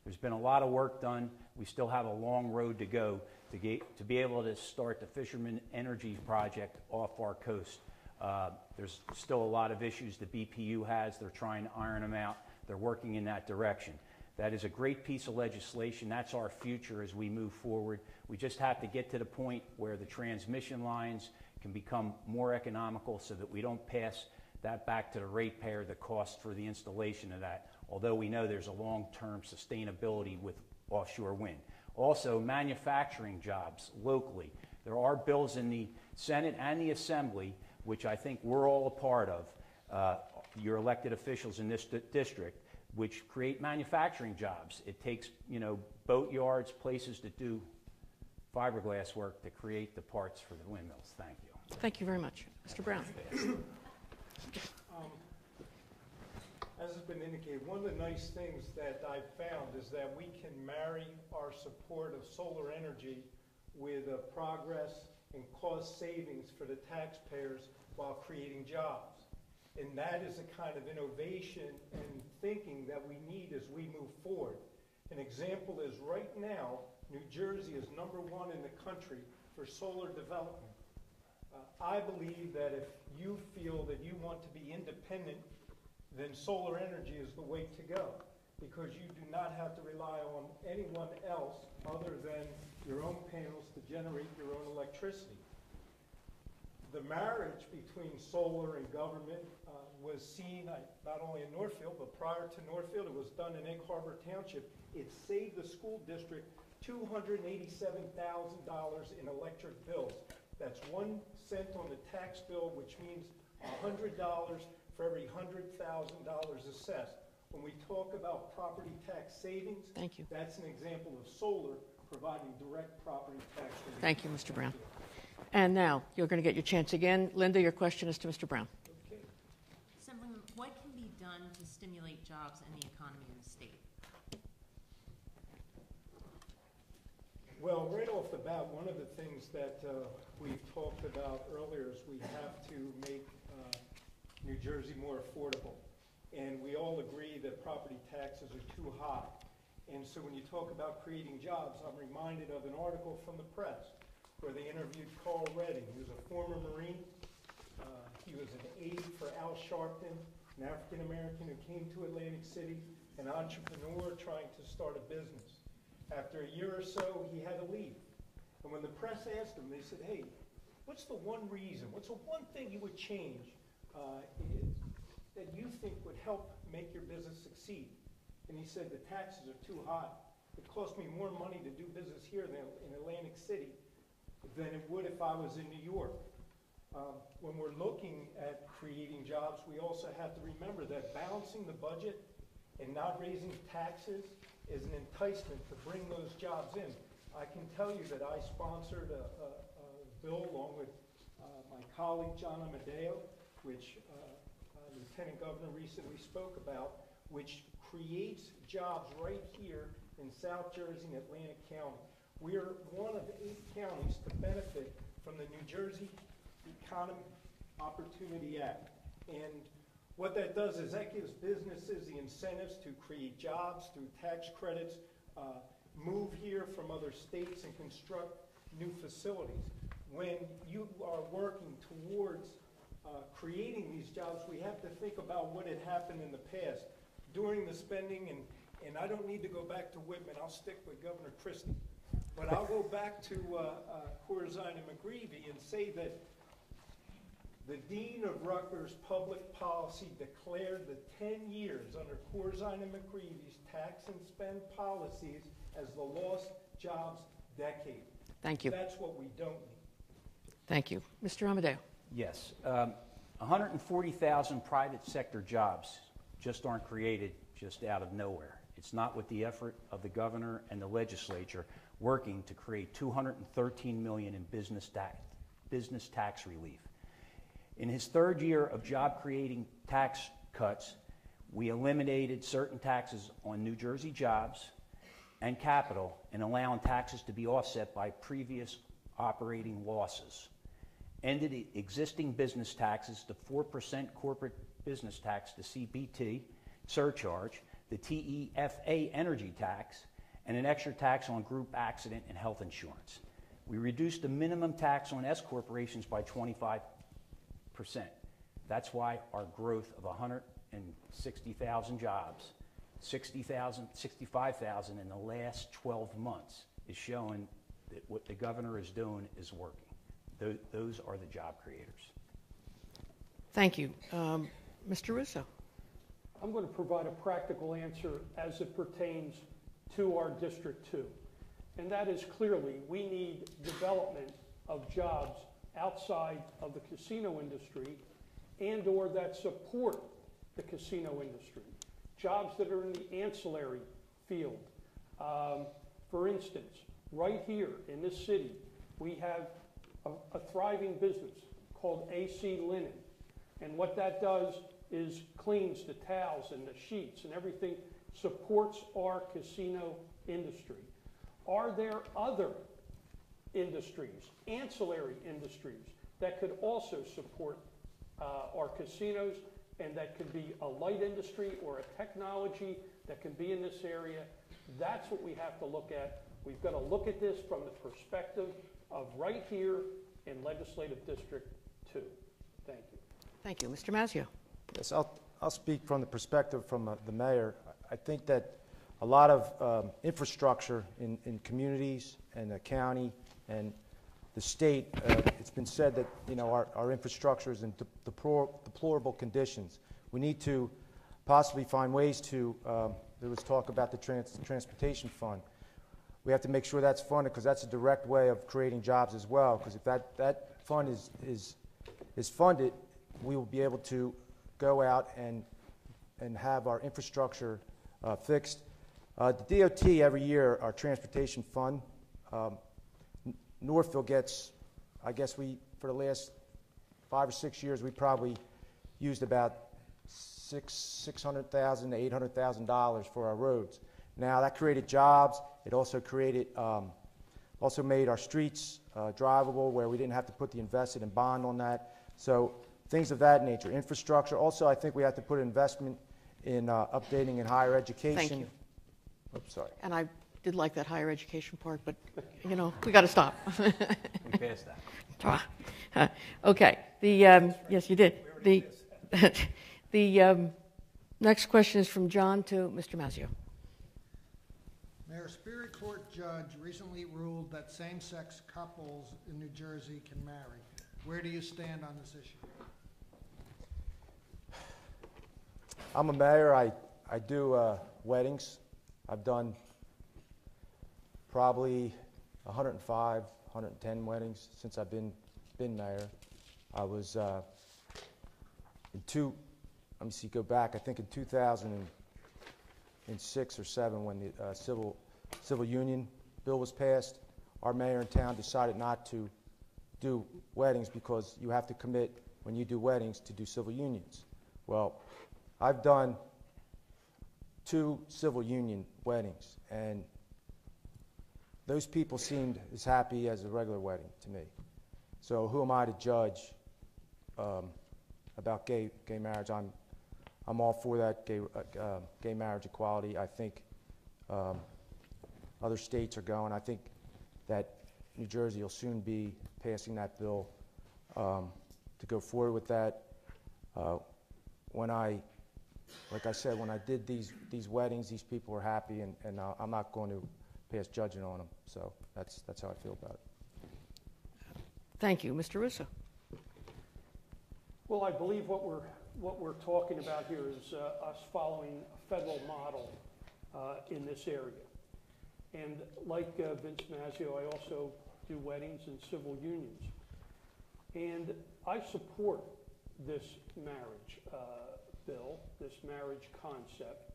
There's been a lot of work done. We still have a long road to go to be able to start the Fisherman Energy Project off our coast. There's still a lot of issues the BPU has. They're trying to iron them out. They're working in that direction. That is a great piece of legislation. That's our future as we move forward. We just have to get to the point where the transmission lines can become more economical so that we don't pass that back to the ratepayer, the cost for the installation of that, although we know there's a long-term sustainability with offshore wind. Also, manufacturing jobs locally. There are bills in the Senate and the Assembly, which I think we're all a part of, your elected officials in this district, which create manufacturing jobs. It takes, boat yards, places that do fiberglass work to create the parts for the windmills. Thank you. Thank you very much. Mr. Brown. As has been indicated, one of the nice things that I've found is that we can marry our support of solar energy with progress and cost savings for the taxpayers while creating jobs. And that is the kind of innovation and thinking that we need as we move forward. An example is right now, New Jersey is #1 in the country for solar development. I believe that if you feel that you want to be independent, then solar energy is the way to go, because you do not have to rely on anyone else other than your own panels to generate your own electricity. The marriage between solar and government was seen not only in Northfield, but prior to Northfield, it was done in Egg Harbor Township. It saved the school district $287,000 in electric bills. That's 1 cent on the tax bill, which means $100 for every $100,000 assessed. When we talk about property tax savings, Thank you. that's an example of solar providing direct property tax relief. Thank you, Mr. Brown. And now you're going to get your chance again. Linda, your question is to Mr. Brown. Okay. Assemblyman, what can be done to stimulate jobs and the economy in the state? Well, right off the bat, one of the things that we've talked about earlier is we have to make New Jersey more affordable. And we all agree that property taxes are too high. And so when you talk about creating jobs, I'm reminded of an article from the press where they interviewed Carl Redding, who's a former Marine. He was an aide for Al Sharpton, an African-American who came to Atlantic City, an entrepreneur trying to start a business. After a year or so, he had to leave. And when the press asked him, they said, hey, what's the one reason, what's the one thing you would change that you think would help make your business succeed? And he said, the taxes are too high. It costs me more money to do business here than in Atlantic City than it would if I was in New York. When we're looking at creating jobs, we also have to remember that balancing the budget and not raising taxes is an enticement to bring those jobs in. I can tell you that I sponsored a bill along with my colleague John Amadeo, which Lieutenant Governor recently spoke about, which creates jobs right here in South Jersey and Atlantic County. We are one of 8 counties to benefit from the New Jersey Economic Opportunity Act. And what that does is that gives businesses the incentives to create jobs through tax credits, move here from other states and construct new facilities. When you are working towards creating these jobs, we have to think about what had happened in the past. During the spending, and I don't need to go back to Whitman, I'll stick with Governor Christie, but I'll go back to Corzine and McGreevey and say that the Dean of Rutgers Public Policy declared the 10 years under Corzine and McGreevey's tax and spend policies as the lost jobs decade. Thank you. That's what we don't need. Thank you. Mr. Amadeo. Yes. 140,000 private sector jobs just aren't created just out of nowhere. It's not with the effort of the governor and the legislature working to create $213 million in business tax relief. In his 3rd year of job-creating tax cuts, we eliminated certain taxes on New Jersey jobs, and capital and allowing taxes to be offset by previous operating losses. Ended the existing business taxes, the 4% corporate business tax, the CBT surcharge, the TEFA energy tax, and an extra tax on group accident and health insurance. We reduced the minimum tax on S corporations by 25%. That's why our growth of 160,000 jobs, 65,000 in the last 12 months is showing that what the governor is doing is working. Those are the job creators. Thank you. Mr. Russo. I'm going to provide a practical answer as it pertains to our District 2. And that is clearly we need development of jobs outside of the casino industry and or that support the casino industry. Jobs that are in the ancillary field. For instance, right here in this city, we have a thriving business called AC Linen. And what that does is cleans the towels and the sheets and everything, supports our casino industry. Are there other industries, ancillary industries, that could also support our casinos, and that could be a light industry or a technology that can be in this area? That's what we have to look at. We've got to look at this from the perspective of right here in Legislative District 2. Thank you. Thank you. Mr. Mazzio. Yes, I'll speak from the perspective from the mayor. I think that a lot of infrastructure in communities and the county and the state, it's been said that our infrastructure is in deplorable conditions. We need to possibly find ways to, there was talk about the transportation fund. We have to make sure that's funded because that's a direct way of creating jobs as well, because if that fund is funded, we will be able to go out and have our infrastructure fixed. The DOT every year, our transportation fund, Northville gets, I guess for the last 5 or 6 years, we probably used about $600,000 to $800,000 for our roads. Now that created jobs. It also created, also made our streets drivable where we didn't have to put the invested in bond on that. So things of that nature. Infrastructure. Also, I think we have to put investment in updating in higher education. Thank you. Oops, sorry. And I did like that higher education part, but, we got to stop. We passed that. Okay. Yes, you did. The next question is from John to Mr. Mazzio. Mayor, Superior Court judge recently ruled that same-sex couples in New Jersey can marry. Where do you stand on this issue? I'm a mayor. I do weddings. I've done probably 105, 110 weddings since I've been mayor. I was go back, I think in 2006 or 7 when the civil union bill was passed, our mayor in town decided not to do weddings because you have to commit when you do weddings to do civil unions. Well, I've done 2 civil union weddings, and those people seemed as happy as a regular wedding to me. So who am I to judge about gay marriage? I'm all for that gay marriage equality. I think other states are going. I think that New Jersey will soon be passing that bill to go forward with that. Like I said, when I did these weddings, these people were happy, and I'm not going to pass judgment on them. So that's how I feel about it. Thank you. Mr. Russo. Well, I believe what we're talking about here is us following a federal model in this area. And like Vince Mazzio, I also do weddings and civil unions. And I support this marriage bill, this marriage concept,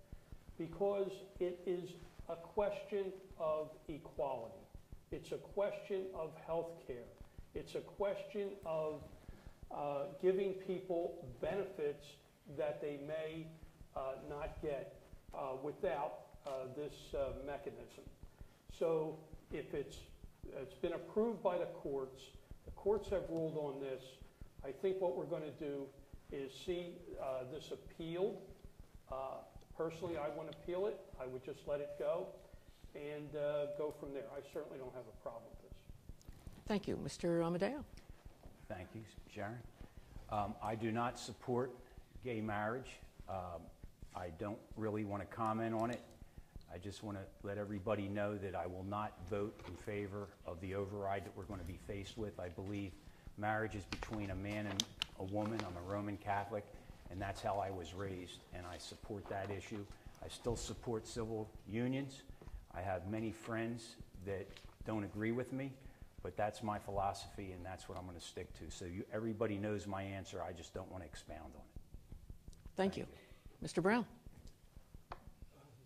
because it is a question of equality. It's a question of health care. It's a question of giving people benefits that they may not get without this mechanism. So if it's been approved by the courts have ruled on this. I think what we're going to do is see this appealed. Personally, I want to appeal it. I would just let it go and go from there. I certainly don't have a problem with this. Thank you. Mr. Amadeo? Thank you, Sharon. I do not support gay marriage. I don't really want to comment on it. I just want to let everybody know that I will not vote in favor of the override that we're going to be faced with. I believe marriage is between a man and a woman. I'm a Roman Catholic, and that's how I was raised, and I support that issue. I still support civil unions. I have many friends that don't agree with me, but that's my philosophy, and that's what I'm going to stick to. So everybody knows my answer. I just don't want to expound on it. Thank you. Mr. Brown?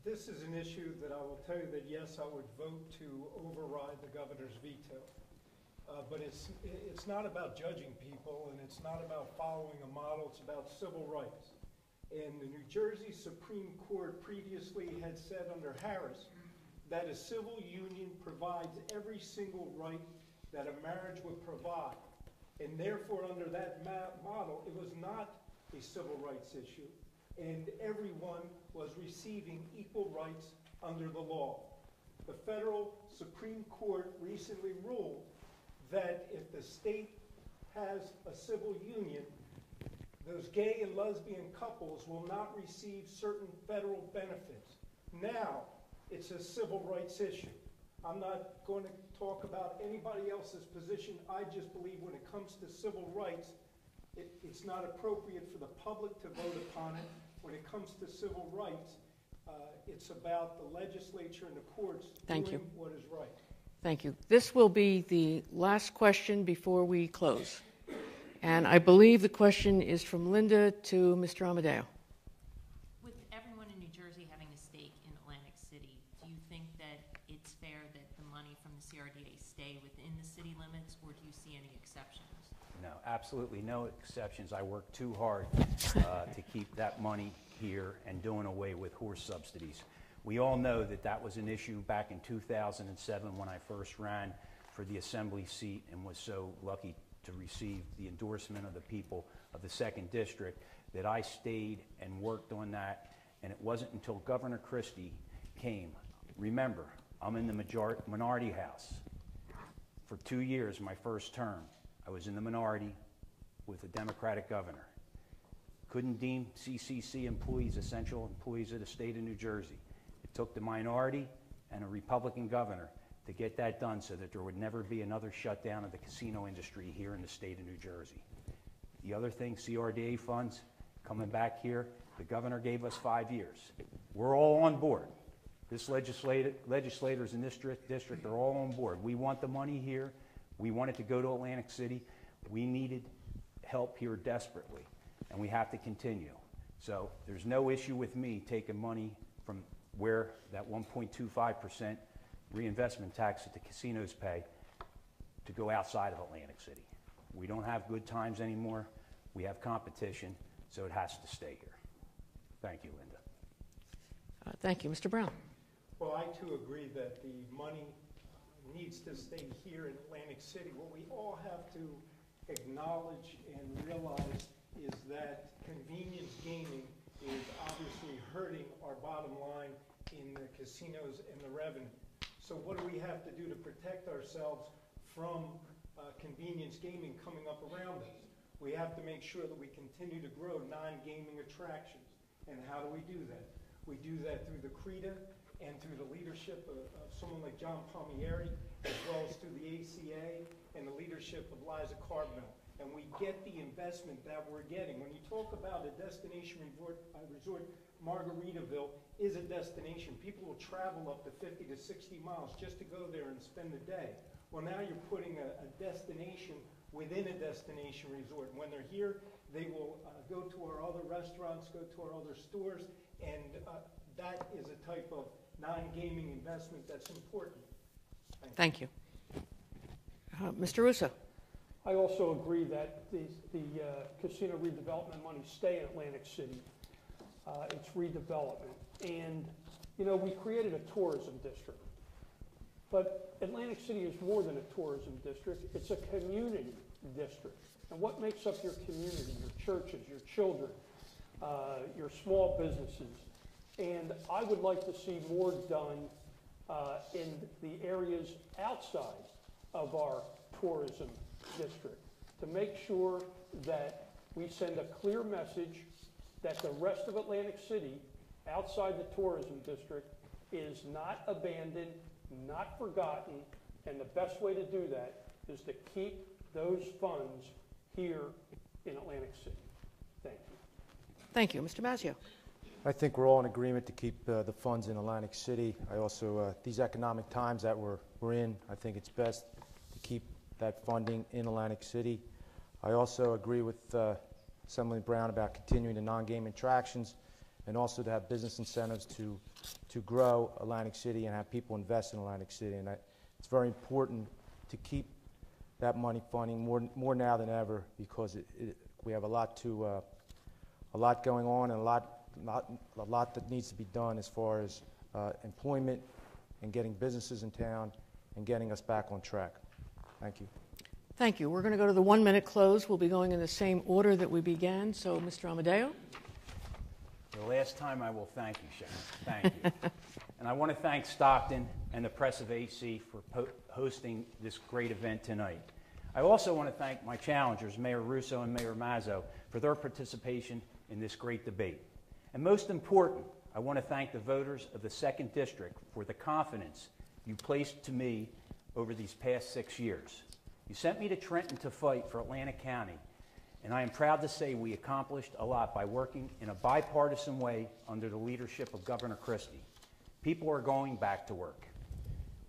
This is an issue that I will tell you that, yes, I would vote to override the governor's veto. But it's not about judging people, and it's not about following a model. It's about civil rights. And the New Jersey Supreme Court previously had said under Harris that a civil union provides every single right that a marriage would provide. And therefore, under that model, it was not a civil rights issue, and everyone was receiving equal rights under the law. The federal Supreme Court recently ruled that if the state has a civil union, those gay and lesbian couples will not receive certain federal benefits. Now, it's a civil rights issue. I'm not going to talk about anybody else's position. I just believe when it comes to civil rights, it's not appropriate for the public to vote upon it. When it comes to civil rights, it's about the legislature and the courts doing what is right. Thank you. This will be the last question before we close. And I believe the question is from Linda to Mr. Amadeo. With everyone in New Jersey having a stake in Atlantic City, do you think that it's fair that the money from the CRDA stay within the city limits, or do you see any exceptions? No, absolutely no exceptions. I work too hard to keep that money here and doing away with horse subsidies. We all know that that was an issue back in 2007 when I first ran for the assembly seat and was so lucky to receive the endorsement of the people of the 2nd District, that I stayed and worked on that, and it wasn't until Governor Christie came. Remember, I'm in the minority house. For 2 years, my first term, I was in the minority with a Democratic governor. Couldn't deem CCC employees essential employees of the state of New Jersey. It took the minority and a Republican governor to get that done so that there would never be another shutdown of the casino industry here in the state of New Jersey. The other thing, CRDA funds, coming back here, the governor gave us 5 years. We're all on board. This legislators in this district are all on board. We want the money here. We want it to go to Atlantic City. We needed help here desperately, and we have to continue. So there's no issue with me taking money from where that 1.25% reinvestment tax that the casinos pay to go outside of Atlantic City. We don't have good times anymore. We have competition, so it has to stay here. Thank you, Linda. Thank you. Mr. Brown? Well, I too agree that the money needs to stay here in Atlantic City. What we all have to acknowledge and realize is that convenience gaming is obviously hurting our bottom line in the casinos and the revenue. So what do we have to do to protect ourselves from convenience gaming coming up around us? We have to make sure that we continue to grow non-gaming attractions. And how do we do that? We do that through the CREDA and through the leadership of someone like John Palmieri, as well as through the ACA and the leadership of Liza Carbonell. And we get the investment that we're getting. When you talk about a destination resort, Margaritaville is a destination. People will travel up to 50 to 60 miles just to go there and spend the day. Well, now you're putting a destination within a destination resort. When they're here, they will go to our other restaurants, go to our other stores, and that is a type of non-gaming investment that's important. Thank you. Mr. Russo? I also agree that the casino redevelopment money stay in Atlantic City. It's redevelopment. And You know, we created a tourism district, but Atlantic City is more than a tourism district. It's a community district. And what makes up your community, your churches, your children, your small businesses? And I would like to see more done in the areas outside of our tourism district to make sure that we send a clear message that the rest of Atlantic City, outside the tourism district, is not abandoned, not forgotten, and the best way to do that is to keep those funds here in Atlantic City. Thank you. Thank you. Mr. Mazzio. I think we're all in agreement to keep the funds in Atlantic City. I also, these economic times that we're in, I think it's best to keep that funding in Atlantic City. I also agree with Assemblyman Brown about continuing the non-game attractions and also to have business incentives to grow Atlantic City and have people invest in Atlantic City. And it's very important to keep that money funding more now than ever because we have a lot going on and a lot that needs to be done as far as employment and getting businesses in town and getting us back on track. Thank you. Thank you. We're going to go to the 1-minute close. We'll be going in the same order that we began. So, Mr. Amadeo. The last time I will thank you, Sharon. Thank you. And I want to thank Stockton and the Press of AC for hosting this great event tonight. I also want to thank my challengers, Mayor Russo and Mayor Mazzo, for their participation in this great debate. And most important, I want to thank the voters of the 2nd District for the confidence you placed to me over these past 6 years. You sent me to Trenton to fight for Atlantic County, and I am proud to say we accomplished a lot by working in a bipartisan way under the leadership of Governor Christie. People are going back to work.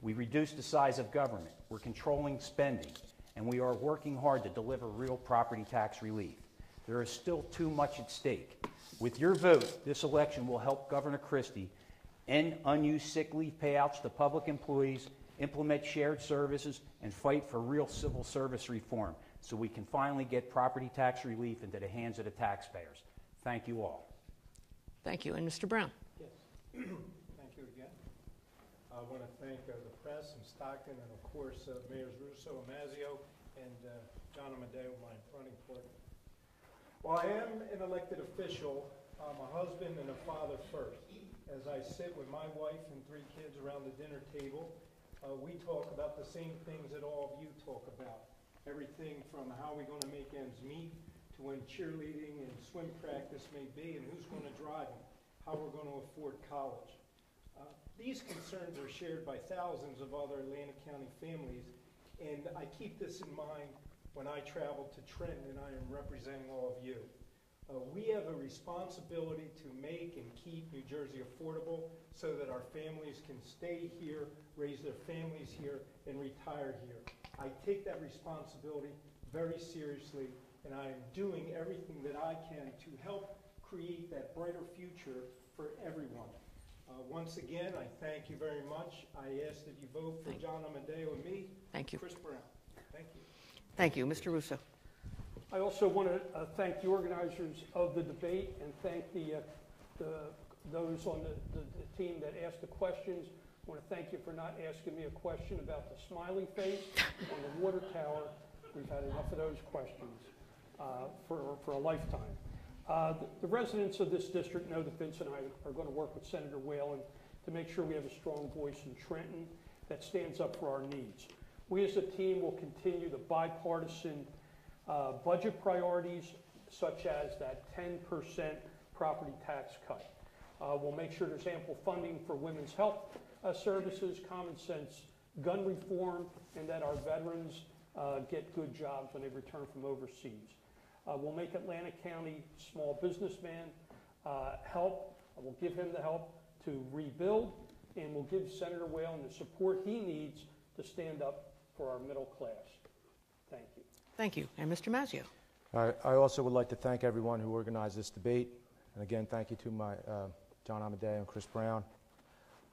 We reduced the size of government, we're controlling spending, and we are working hard to deliver real property tax relief. There is still too much at stake. With your vote, this election will help Governor Christie end unused sick leave payouts to public employees, implement shared services, and fight for real civil service reform so we can finally get property tax relief into the hands of the taxpayers. Thank you all. Thank you. And Mr. Brown. Yes. Thank you again. I want to thank the press and Stockton and, of course, Mayors Russo and Mazzio and John Amadeo, my running partner. While I am an elected official, I'm a husband and a father first. As I sit with my wife and 3 kids around the dinner table, we talk about the same things that all of you talk about. Everything from how we're going to make ends meet to when cheerleading and swim practice may be and who's going to drive them, how we're going to afford college. These concerns are shared by thousands of other Atlantic County families, and I keep this in mind when I travel to Trenton and I am representing all of you. We have a responsibility to make and keep New Jersey affordable so that our families can stay here, raise their families here, and retire here. I take that responsibility very seriously, and I am doing everything that I can to help create that brighter future for everyone. Once again, I thank you very much. I ask that you vote for John Amadeo and me. Thank you. Chris Brown. Thank you. Thank you. Mr. Russo. I also want to thank the organizers of the debate and thank those on the team that asked the questions. I want to thank you for not asking me a question about the smiley face on the water tower. We've had enough of those questions for a lifetime. The residents of this district know that Vince and I are going to work with Senator Whalen to make sure we have a strong voice in Trenton that stands up for our needs. We as a team will continue the bipartisan budget priorities, such as that 10% property tax cut. We'll make sure there's ample funding for women's health services, common sense gun reform, and that our veterans get good jobs when they return from overseas. We'll make Atlantic County small businessman help. We'll give him the help to rebuild, and we'll give Senator Whalen the support he needs to stand up for our middle class. Thank you. Thank you. And Mr. Mazzio. I also would like to thank everyone who organized this debate. And again, thank you to my John Amadeo and Chris Brown.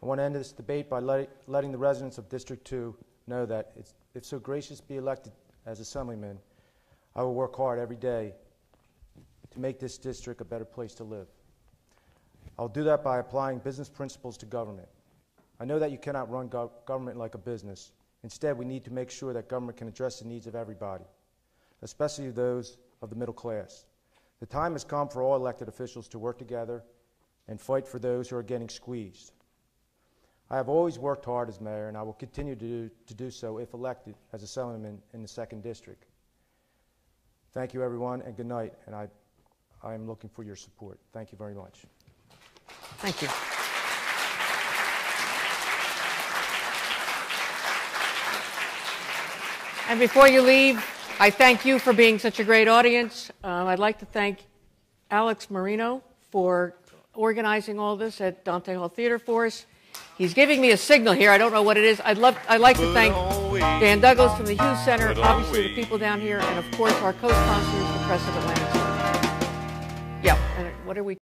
I want to end this debate by letting the residents of District 2 know that if so gracious be elected as Assemblyman, I will work hard every day to make this district a better place to live. I'll do that by applying business principles to government. I know that you cannot run government like a business. Instead, we need to make sure that government can address the needs of everybody, especially those of the middle class. The time has come for all elected officials to work together and fight for those who are getting squeezed. I have always worked hard as mayor, and I will continue to do so if elected as a Assemblyman in the 2nd District. Thank you, everyone, and good night, and I am looking for your support. Thank you very much. Thank you. And before you leave, I thank you for being such a great audience. I'd like to thank Alex Marino for organizing all this at Dante Hall Theater for us. He's giving me a signal here. I don't know what it is. I'd like to thank Dan Douglas from the Hughes Center, obviously the people down here, and of course our co-sponsors, the Press of Atlantic City. Yeah, and what are we